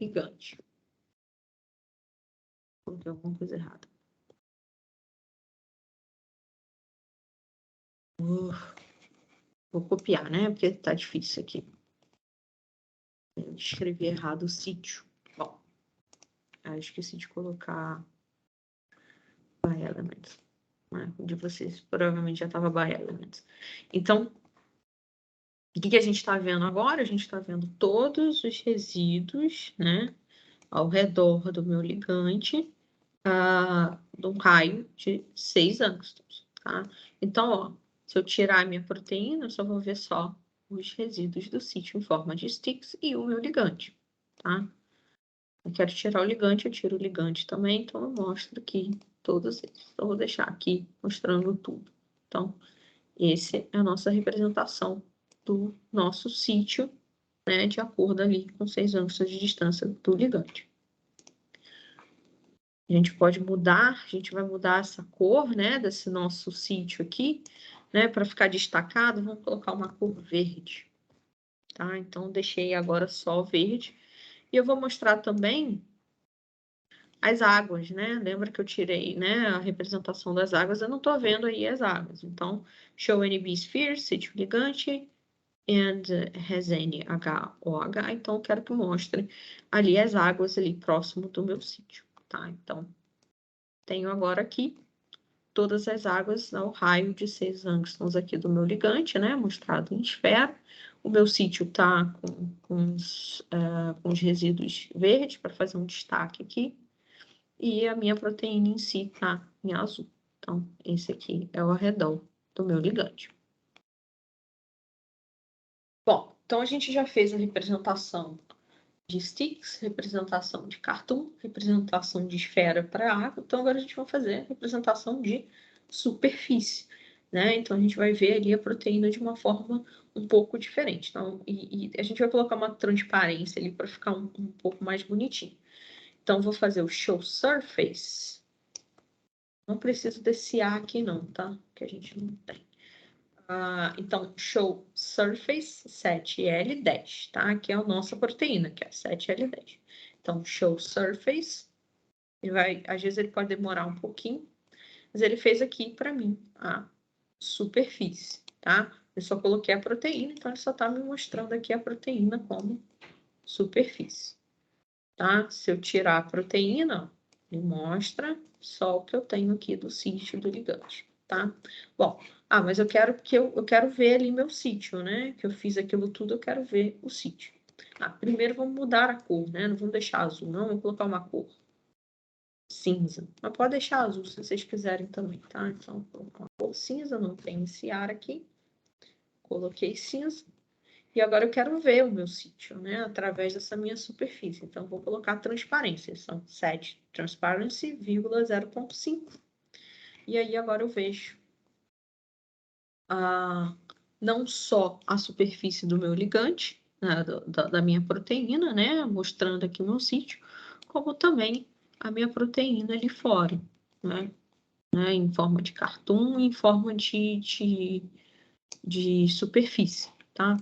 ligante. Coloquei alguma coisa errada. Vou copiar, né? Porque tá difícil aqui. Eu escrevi errado o sítio. Bom, eu esqueci de colocar by elements. Né? De vocês provavelmente já estava by elements. Então, o que a gente está vendo agora? A gente está vendo todos os resíduos, né? Ao redor do meu ligante, de um raio de 6 angstroms, tá? Então, ó, se eu tirar a minha proteína, eu só vou ver só os resíduos do sítio em forma de sticks e o meu ligante, tá? Eu quero tirar o ligante, eu tiro o ligante também, então eu mostro aqui todos eles. Então, eu vou deixar aqui mostrando tudo. Então, essa é a nossa representação do nosso sítio, né, de acordo ali com 6 angstroms de distância do ligante. A gente pode mudar, a gente vai mudar essa cor, né, desse nosso sítio aqui, né, para ficar destacado, vamos colocar uma cor verde, tá? Então, deixei agora só verde. E eu vou mostrar também as águas, né? Lembra que eu tirei, né, a representação das águas, eu não estou vendo aí as águas. Então, show NB sphere, sítio ligante, and has NHOH, então eu quero que mostre ali as águas ali próximo do meu sítio, tá? Então, tenho agora aqui todas as águas ao raio de 6 angstroms aqui do meu ligante, né? Mostrado em esfera. O meu sítio tá com os resíduos verdes para fazer um destaque aqui. E a minha proteína em si tá em azul. Então, esse aqui é o arredor do meu ligante. Bom, então a gente já fez a representação de sticks, representação de cartoon, representação de esfera para água. Então, agora a gente vai fazer a representação de superfície, né? Então, a gente vai ver ali a proteína de uma forma um pouco diferente. Então, e a gente vai colocar uma transparência ali para ficar um pouco mais bonitinho. Então, vou fazer o show surface. Não preciso desse A aqui não, tá? Que a gente não tem. Então, show surface 7L10, tá? Aqui é a nossa proteína, que é 7L10. Então, show surface, às vezes ele pode demorar um pouquinho, mas ele fez aqui para mim a superfície, tá? Eu só coloquei a proteína, então ele só está me mostrando aqui a proteína como superfície, tá? Se eu tirar a proteína, ele mostra só o que eu tenho aqui do sítio do ligante, tá? Bom, mas eu quero ver ali meu sítio, né? Que eu fiz aquilo tudo, eu quero ver o sítio. Primeiro vamos mudar a cor, né? Não vamos deixar azul, não. Vamos colocar uma cor cinza. Mas pode deixar azul se vocês quiserem também, tá? Então, vou colocar uma cor cinza, não tem esse ar aqui. Coloquei cinza. E agora eu quero ver o meu sítio, né? Através dessa minha superfície. Então, vou colocar transparência. São 7 transparency, 0.5. E aí, agora eu vejo não só a superfície do meu ligante, né, da minha proteína, né, mostrando aqui o meu sítio, como também a minha proteína ali fora, né, em forma de cartoon, em forma de superfície, tá?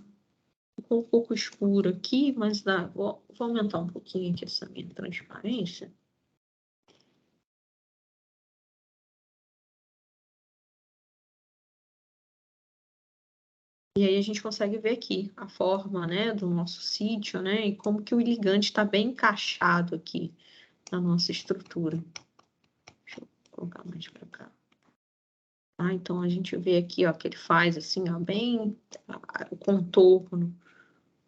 Ficou um pouco escuro aqui, mas vou aumentar um pouquinho aqui essa minha transparência. E aí a gente consegue ver aqui a forma, né, do nosso sítio, né, e como que o ligante está bem encaixado aqui na nossa estrutura. Deixa eu colocar mais para cá. Então a gente vê aqui, ó, que ele faz assim, ó, bem o contorno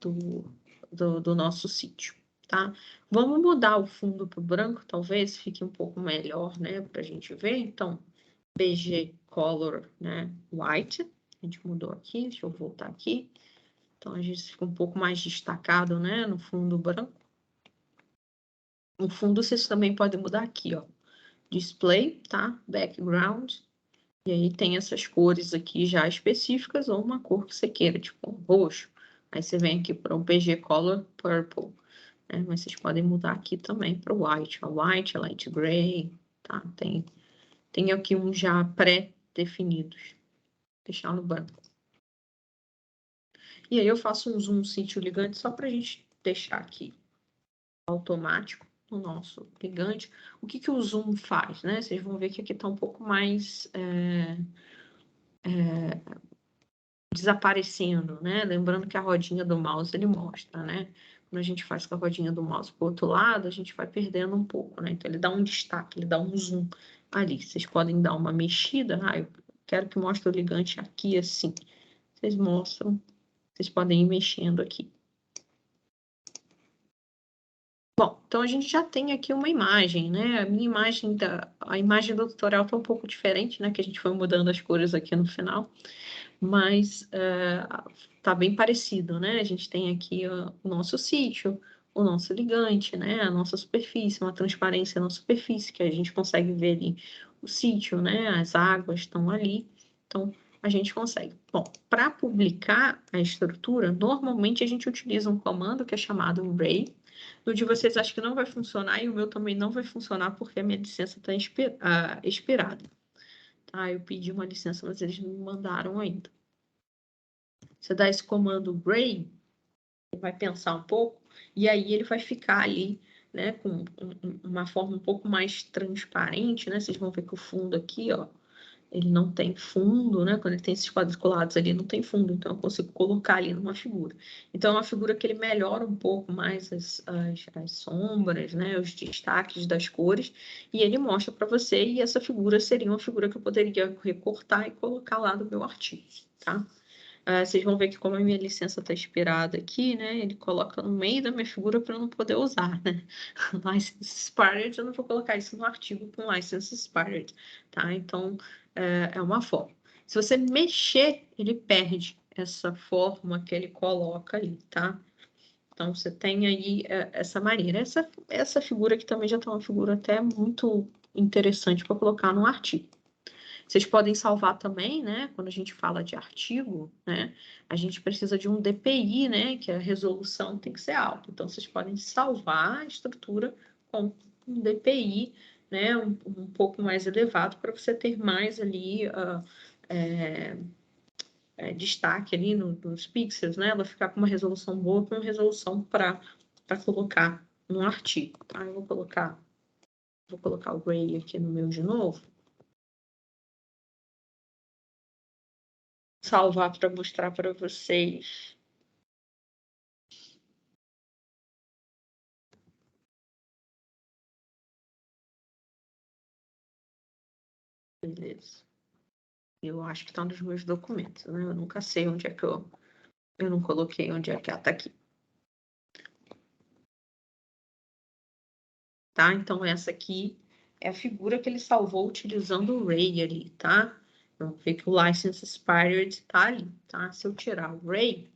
do nosso sítio, tá? Vamos mudar o fundo para o branco, talvez fique um pouco melhor, né, para a gente ver. Então, BG Color, né, White. A gente mudou aqui, deixa eu voltar aqui. Então, a gente fica um pouco mais destacado, né, no fundo branco. O fundo vocês também podem mudar aqui, ó. Display, tá? Background. E aí tem essas cores aqui já específicas, ou uma cor que você queira, tipo um roxo. Aí você vem aqui para o BG Color Purple, né? Mas vocês podem mudar aqui também para o White. A White, a Light Gray, tá? Tem aqui uns já pré-definidos. Deixar no branco. E aí eu faço um zoom sítio ligante só para a gente deixar aqui automático no nosso ligante. O que o zoom faz, né? Vocês vão ver que aqui está um pouco mais desaparecendo, né? Lembrando que a rodinha do mouse ele mostra, né? Quando a gente faz com a rodinha do mouse para o outro lado, a gente vai perdendo um pouco, né? Então ele dá um destaque, ele dá um zoom ali. Vocês podem dar uma mexida. Ah, eu quero que mostre o ligante aqui assim. Vocês mostram, vocês podem ir mexendo aqui. Bom, então a gente já tem aqui uma imagem, né? A imagem do tutorial está um pouco diferente, né? Que a gente foi mudando as cores aqui no final, mas tá bem parecido, né? A gente tem aqui o nosso sítio, o nosso ligante, né? A nossa superfície, uma transparência na superfície, que a gente consegue ver ali o sítio, né? As águas estão ali, então a gente consegue. Bom, para publicar a estrutura, normalmente a gente utiliza um comando que é chamado array. No de vocês acho que não vai funcionar e o meu também não vai funcionar porque a minha licença está expirada. Tá, eu pedi uma licença, mas eles não me mandaram ainda. Você dá esse comando array, ele vai pensar um pouco e aí ele vai ficar ali, né, com uma forma um pouco mais transparente, né? Vocês vão ver que o fundo aqui, ó, ele não tem fundo, né? Quando ele tem esses quadriculados ali, não tem fundo, então eu consigo colocar ali numa figura. Então é uma figura que ele melhora um pouco mais as sombras, né? Os destaques das cores, e ele mostra para você, e essa figura seria uma figura que eu poderia recortar e colocar lá no meu artigo, tá? Vocês vão ver que como a minha licença está expirada aqui, né? Ele coloca no meio da minha figura para eu não poder usar, né? License expired, eu não vou colocar isso no artigo com license expired, tá? Então, é uma forma. Se você mexer, ele perde essa forma que ele coloca ali, tá? Então, você tem aí essa maneira. Essa figura aqui também já está uma figura até muito interessante para colocar no artigo. Vocês podem salvar também, né? Quando a gente fala de artigo, né? A gente precisa de um DPI, né? Que a resolução tem que ser alta. Então, vocês podem salvar a estrutura com um DPI, né? Um pouco mais elevado para você ter mais ali destaque ali nos pixels, né? Ela ficar com uma resolução boa, com uma resolução para colocar no artigo, tá? Eu vou colocar o gray aqui no meu de novo. Salvar para mostrar para vocês. Beleza. Eu acho que está nos meus documentos, né? Eu nunca sei onde é que eu não coloquei onde é que ela está aqui. Tá? Então, essa aqui é a figura que ele salvou utilizando o array ali, tá? Então, vê que o license expired tá ali, tá? Se eu tirar o array,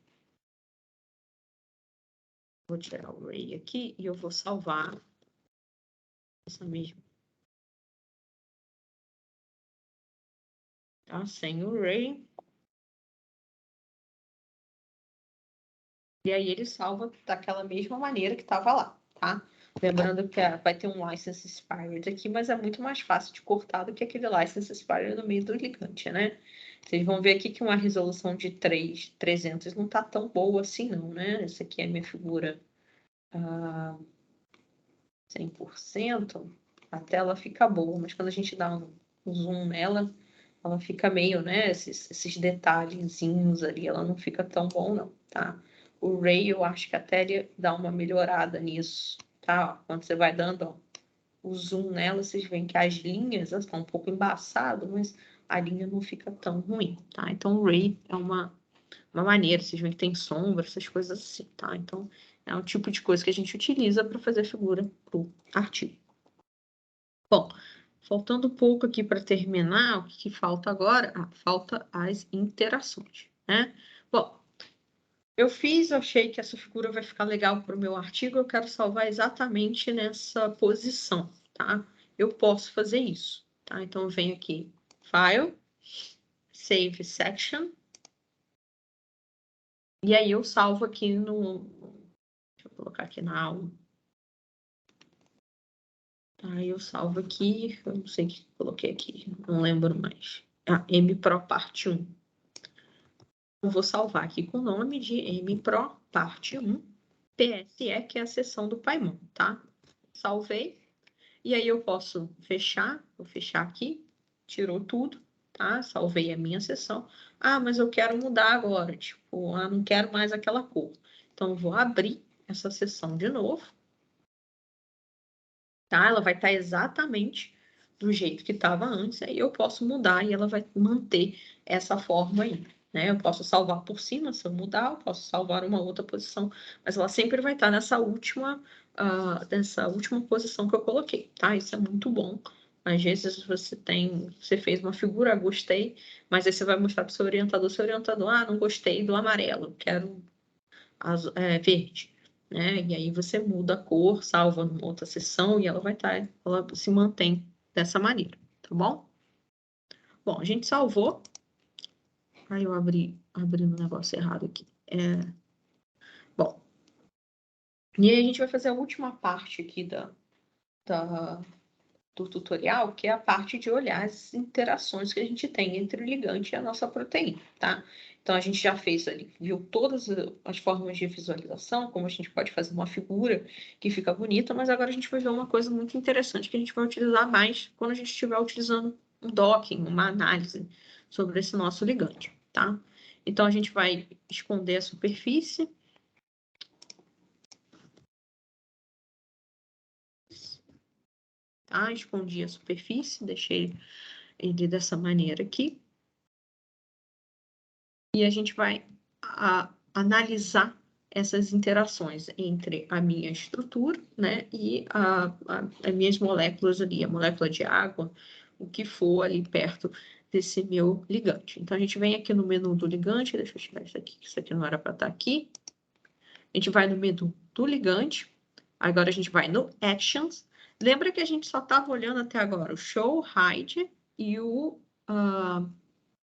vou tirar o array aqui e eu vou salvar essa mesma. Tá? Sem o array. E aí ele salva daquela mesma maneira que estava lá, tá? Lembrando que vai ter um license expired aqui, mas é muito mais fácil de cortar do que aquele license expired no meio do ligante, né? Vocês vão ver aqui que uma resolução de 300 não tá tão boa assim não, né? Essa aqui é a minha figura 100%, a tela fica boa, mas quando a gente dá um zoom nela, ela fica meio, né? Esses detalhezinhos ali, ela não fica tão bom não, tá? O Ray, eu acho que até ele dá uma melhorada nisso, tá? Quando você vai dando o zoom nela, vocês veem que as linhas estão um pouco embaçadas, mas a linha não fica tão ruim, tá? Então, o Ray é uma maneira, vocês veem que tem sombra, essas coisas assim, tá? Então, é um tipo de coisa que a gente utiliza para fazer figura para o artigo. Bom, faltando um pouco aqui para terminar, o que falta agora? Falta as interações, né? Bom, eu achei que essa figura vai ficar legal para o meu artigo, eu quero salvar exatamente nessa posição, tá? Eu posso fazer isso, tá? Então, eu venho aqui, File, Save Section, e aí eu salvo aqui no... Deixa eu colocar aqui na aula. Aí eu salvo aqui, eu não sei o que coloquei aqui, não lembro mais. MPro parte 1. Eu vou salvar aqui com o nome de MPRO, parte 1, PSE, que é a seção do Paimon, tá? Salvei. E aí eu posso fechar, vou fechar aqui, tirou tudo, tá? Salvei a minha seção. Ah, mas eu quero mudar agora, tipo, não quero mais aquela cor. Então, eu vou abrir essa seção de novo, tá? Ela vai estar exatamente do jeito que estava antes, aí eu posso mudar e ela vai manter essa forma aí, né? Eu posso salvar por cima, se eu mudar, eu posso salvar uma outra posição, mas ela sempre vai estar nessa última posição que eu coloquei, tá? Isso é muito bom. Às vezes você fez uma figura, gostei, mas aí você vai mostrar para o seu orientador, não gostei do amarelo, quero verde, né? E aí você muda a cor, salva numa outra seção e ela se mantém dessa maneira, tá bom? Bom, a gente salvou. Aí eu abri um negócio errado aqui. Bom, e aí a gente vai fazer a última parte aqui do tutorial, que é a parte de olhar as interações que a gente tem entre o ligante e a nossa proteína, tá? Então, a gente já fez ali, viu todas as formas de visualização, como a gente pode fazer uma figura que fica bonita, mas agora a gente vai ver uma coisa muito interessante que a gente vai utilizar mais quando a gente estiver utilizando um docking, uma análise sobre esse nosso ligante, tá? Então, a gente vai esconder a superfície. Tá? Escondi a superfície, deixei ele dessa maneira aqui. E a gente vai analisar essas interações entre a minha estrutura, né, e as minhas moléculas ali, a molécula de água, o que for ali perto desse meu ligante. Então, a gente vem aqui no menu do ligante, deixa eu tirar isso aqui, que isso aqui não era para estar aqui. A gente vai no menu do ligante, agora a gente vai no Actions. Lembra que a gente só estava olhando até agora o Show, Hide e o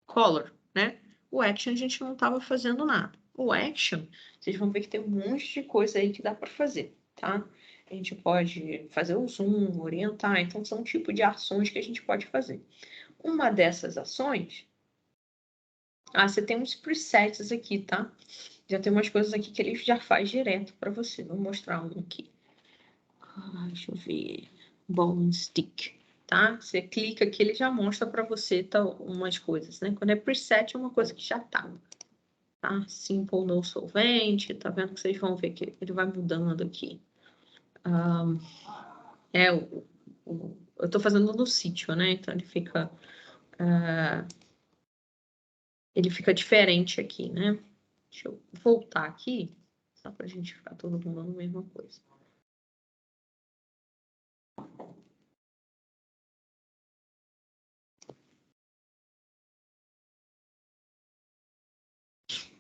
Color, né? O Action a gente não estava fazendo nada. O Action, vocês vão ver que tem um monte de coisa aí que dá para fazer, tá? A gente pode fazer o zoom, orientar, então são um tipo de ações que a gente pode fazer. Uma dessas ações, você tem uns presets aqui, tá? Já tem umas coisas aqui que ele já faz direto para você. Vou mostrar um aqui. Deixa eu ver. Bone Stick, tá? Você clica aqui, ele já mostra para você umas coisas, né? Quando é preset, é uma coisa que já tá. Simple no solvente, tá vendo que vocês vão ver que ele vai mudando aqui. Eu tô fazendo no sítio, né? Então ele fica diferente aqui, né? Deixa eu voltar aqui, só pra gente ficar todo mundo na mesma coisa.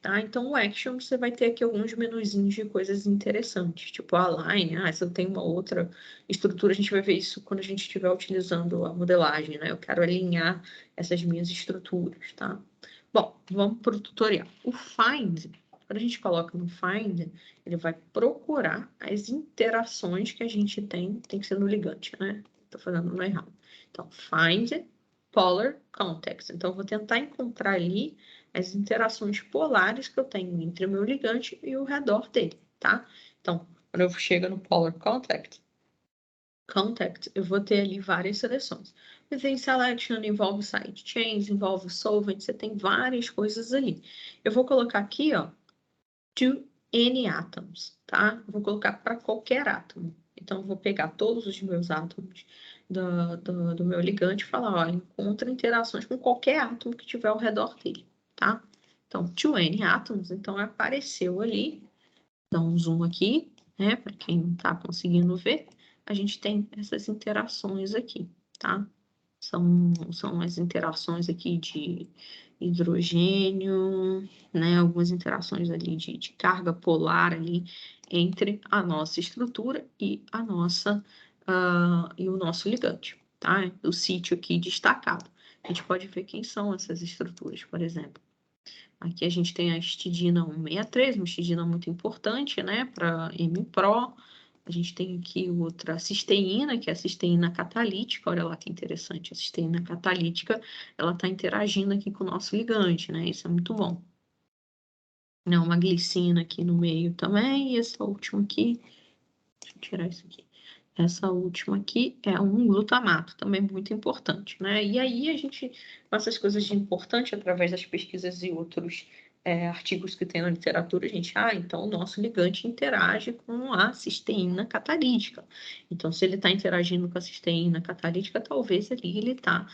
Tá? Então, o Action, você vai ter aqui alguns menuzinhos de coisas interessantes, tipo a Align. Se eu tenho uma outra estrutura, a gente vai ver isso quando a gente estiver utilizando a modelagem, né? Eu quero alinhar essas minhas estruturas, tá? Bom, vamos para o tutorial. O Find, quando a gente coloca no Find, ele vai procurar as interações que a gente tem que ser no ligante, né? Estou fazendo no errado. Então, Find Polar Context. Então, eu vou tentar encontrar ali as interações polares que eu tenho entre o meu ligante e o redor dele, tá? Então, quando eu chego no Polar Contact, eu vou ter ali várias seleções. Within Selection envolve side chains, envolve solvent, você tem várias coisas ali. Eu vou colocar aqui, ó, to any atoms, tá? Eu vou colocar para qualquer átomo. Então, eu vou pegar todos os meus átomos do meu ligante e falar, ó, encontra interações com qualquer átomo que tiver ao redor dele, tá? Então, to any atoms, então apareceu ali, dá um zoom aqui, né? Para quem não está conseguindo ver, a gente tem essas interações aqui, tá? São as interações aqui de hidrogênio, né? Algumas interações ali de carga polar ali entre a nossa estrutura e e o nosso ligante, tá? O sítio aqui destacado. A gente pode ver quem são essas estruturas, por exemplo. Aqui a gente tem a histidina 163, uma histidina muito importante, né, para MPRO. A gente tem aqui outra cisteína, que é a cisteína catalítica. Olha lá que interessante, a cisteína catalítica, ela está interagindo aqui com o nosso ligante, né? Isso é muito bom. né, uma glicina aqui no meio também, e essa última aqui, deixa eu tirar isso aqui. Essa última aqui é um glutamato, também muito importante, né? E aí a gente, com essas coisas de importante, através das pesquisas e outros artigos que tem na literatura, a gente, então o nosso ligante interage com a cisteína catalítica. Então, se ele está interagindo com a cisteína catalítica, talvez ali ele está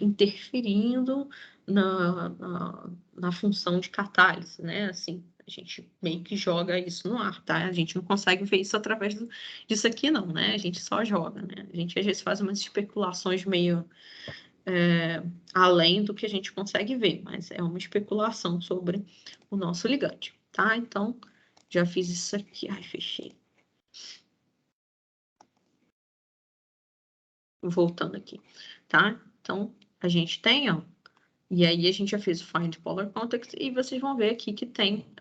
interferindo na função de catálise, né? Assim, a gente meio que joga isso no ar, tá? A gente não consegue ver isso através disso aqui, não, né? A gente só joga, né? A gente às vezes faz umas especulações meio além do que a gente consegue ver, mas é uma especulação sobre o nosso ligante, tá? Então, já fiz isso aqui. Ai, fechei. Voltando aqui, tá? Então, a gente tem, ó, e aí a gente já fez o Find Polar Context e vocês vão ver aqui que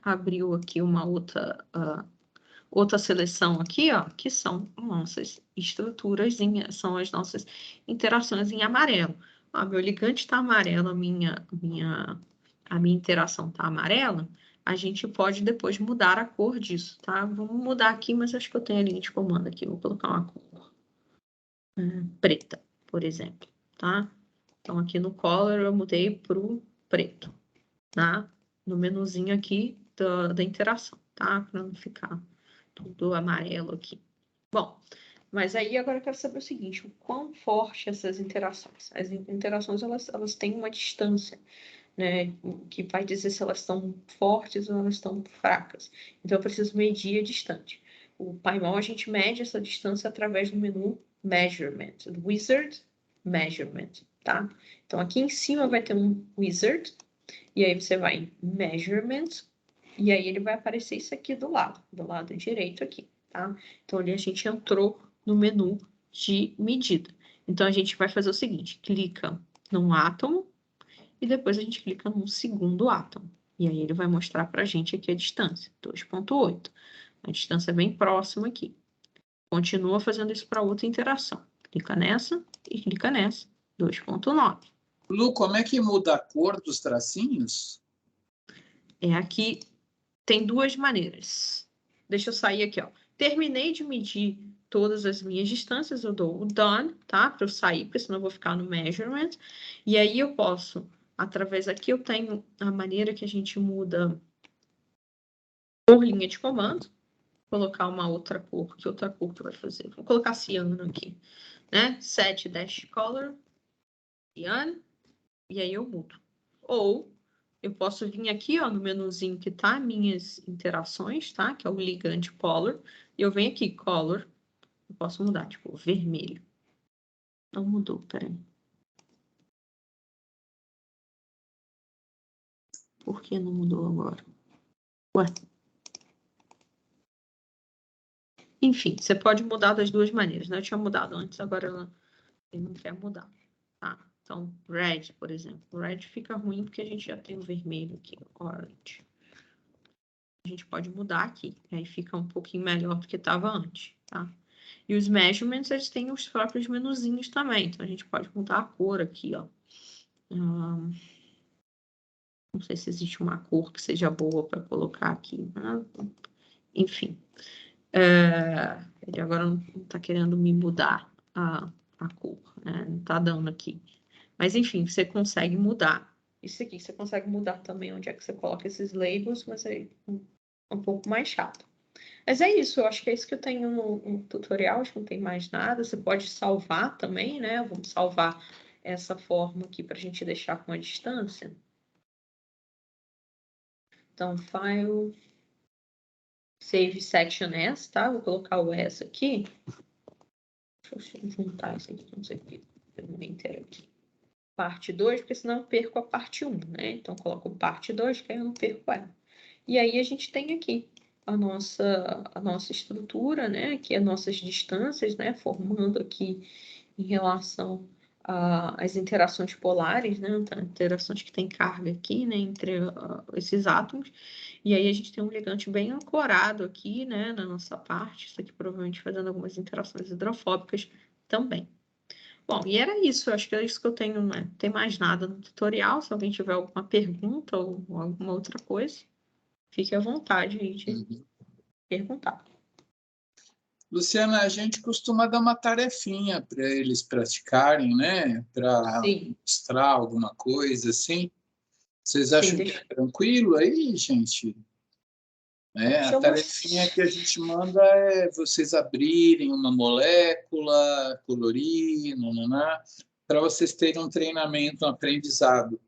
abriu aqui uma outra seleção aqui, ó, que são nossas estruturas, são as nossas interações em amarelo. Ó, meu ligante está amarelo, a minha interação está amarela, a gente pode depois mudar a cor disso, tá? Vamos mudar aqui, mas acho que eu tenho a linha de comando aqui, vou colocar uma cor preta, por exemplo, tá? Então, aqui no Color eu mudei para o preto, tá? No menuzinho aqui da interação, tá? Para não ficar tudo amarelo aqui. Bom, mas aí agora eu quero saber o seguinte, o quão forte essas interações? As interações, elas têm uma distância, né? Que vai dizer se elas estão fortes ou elas estão fracas. Então, eu preciso medir a distância. O PyMol, a gente mede essa distância através do menu Measurement, do Wizard Measurement, tá? Então, aqui em cima vai ter um Wizard, e aí você vai em Measurement, e aí ele vai aparecer isso aqui do lado direito aqui, tá? Então, ali a gente entrou no menu de medida. Então, a gente vai fazer o seguinte, clica num átomo, e depois a gente clica num segundo átomo. E aí ele vai mostrar para a gente aqui a distância, 2,8. A distância é bem próxima aqui. Continua fazendo isso para outra interação. Clica nessa e clica nessa, 2,9. Lu, como é que muda a cor dos tracinhos? Aqui tem duas maneiras. Deixa eu sair aqui, ó. Terminei de medir todas as minhas distâncias, eu dou o done, tá? Para eu sair, porque senão eu vou ficar no measurement. E aí eu posso, através aqui eu tenho a maneira que a gente muda por linha de comando. Colocar uma outra cor. Que outra cor que vai fazer? Vou colocar ciano aqui, né? Set dash color, ciano, e aí eu mudo. Ou eu posso vir aqui, ó, no menuzinho que tá minhas interações, tá? Que é o ligante color. E eu venho aqui, color. Eu posso mudar, tipo, vermelho. Não mudou, peraí. Por que não mudou agora? Ué. Enfim, você pode mudar das duas maneiras, né? Eu tinha mudado antes, agora ela não quer mudar, tá? Então, red, por exemplo. Red fica ruim porque a gente já tem o vermelho aqui, orange. A gente pode mudar aqui, aí fica um pouquinho melhor do que estava antes, tá? E os measurements, eles têm os próprios menuzinhos também, então a gente pode mudar a cor aqui, ó. Não sei se existe uma cor que seja boa para colocar aqui, né? Enfim. Ele agora não está querendo me mudar a cor, né? Não está dando aqui. Mas, enfim, você consegue mudar. Isso aqui, você consegue mudar também onde é que você coloca esses labels, mas é um pouco mais chato. Mas é isso, eu acho que é isso que eu tenho no tutorial, acho que não tem mais nada. Você pode salvar também, né? Vamos salvar essa forma aqui para a gente deixar com a distância. Então, File, Save Section S, tá? Vou colocar o S aqui. Deixa eu juntar isso aqui, não sei o que. Eu não inteiro aqui. Parte 2, porque senão eu perco a parte 1, né? Então, coloco parte 2, que aí eu não perco ela. E aí, a gente tem aqui a nossa estrutura, né? Aqui as nossas distâncias, né? Formando aqui em relação às interações polares, né? Então, interações que tem carga aqui, né? Entre esses átomos. E aí, a gente tem um ligante bem ancorado aqui, né? Na nossa parte. Isso aqui provavelmente fazendo algumas interações hidrofóbicas também. Bom, e era isso, eu acho que é isso que eu tenho, né? Não tem mais nada no tutorial, se alguém tiver alguma pergunta ou alguma outra coisa. fique à vontade aí de perguntar. Luciana, a gente costuma dar uma tarefinha para eles praticarem, né? Para Sim. mostrar alguma coisa assim. Vocês Sim, acham que é tranquilo aí, gente? Deixa A eu tarefinha que a gente manda é vocês abrirem uma molécula, colorir, para vocês terem um treinamento, um aprendizado,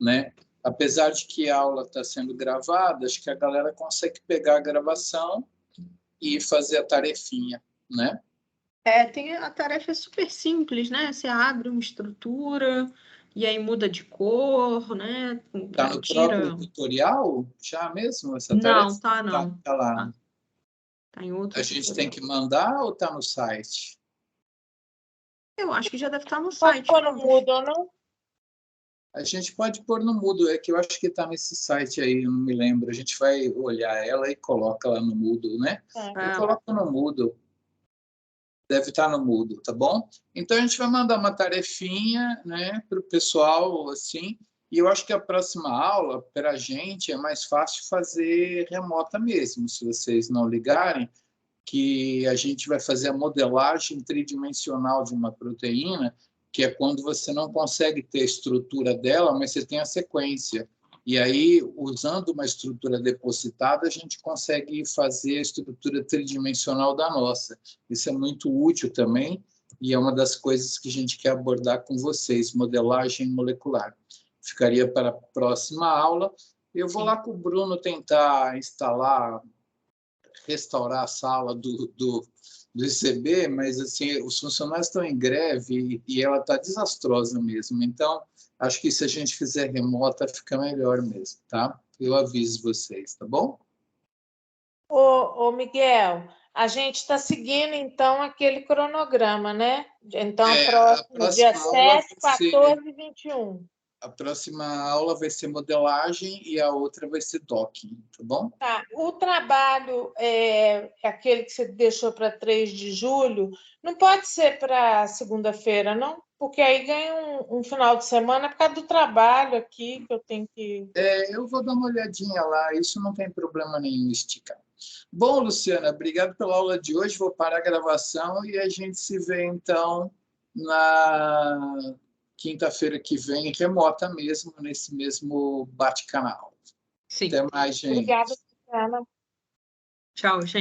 né? Apesar de que a aula está sendo gravada, acho que a galera consegue pegar a gravação e fazer a tarefinha, né? A tarefa é super simples, né? Você abre uma estrutura e aí muda de cor, né? Está no próprio tutorial já mesmo essa tarefa? Não, tá não. Tá lá. Tá em outro A gente tutorial. tem que mandar ou está no site? Eu acho que já deve estar no Pode site. pôr no mudo ou não? A gente pode pôr no mudo, é que eu acho que está nesse site aí, eu não me lembro. A gente vai olhar ela e coloca lá no mudo, né? Eu coloco no mudo. Deve estar no mudo, tá bom? Então a gente vai mandar uma tarefinha, né, para o pessoal, assim. E eu acho que a próxima aula, para a gente, é mais fácil fazer remota mesmo, se vocês não ligarem, que a gente vai fazer a modelagem tridimensional de uma proteína, que é quando você não consegue ter a estrutura dela, mas você tem a sequência. E aí, usando uma estrutura depositada, a gente consegue fazer a estrutura tridimensional da nossa. Isso é muito útil também, e é uma das coisas que a gente quer abordar com vocês, modelagem molecular. Ficaria para a próxima aula. Eu vou lá com o Bruno tentar restaurar a sala do ICB, mas assim, os funcionários estão em greve e ela está desastrosa mesmo. Então, acho que se a gente fizer remota, fica melhor mesmo, tá? Eu aviso vocês, tá bom? Ô, Miguel, a gente está seguindo, então, aquele cronograma, né? Então, próximo, dia 7, 14 e 21. A próxima aula vai ser modelagem e a outra vai ser docking, tá bom? Tá. O trabalho, aquele que você deixou para 3 de julho, não pode ser para segunda-feira, não? Porque aí ganha um final de semana por causa do trabalho aqui, que eu tenho que... Eu vou dar uma olhadinha lá, isso não tem problema nenhum esticar. Bom, Luciana, obrigado pela aula de hoje. Vou parar a gravação e a gente se vê, então, na quinta-feira que vem, remota mesmo, nesse mesmo bate-canal. Sim. Até mais, gente. Obrigada, Luciana. Tchau, gente.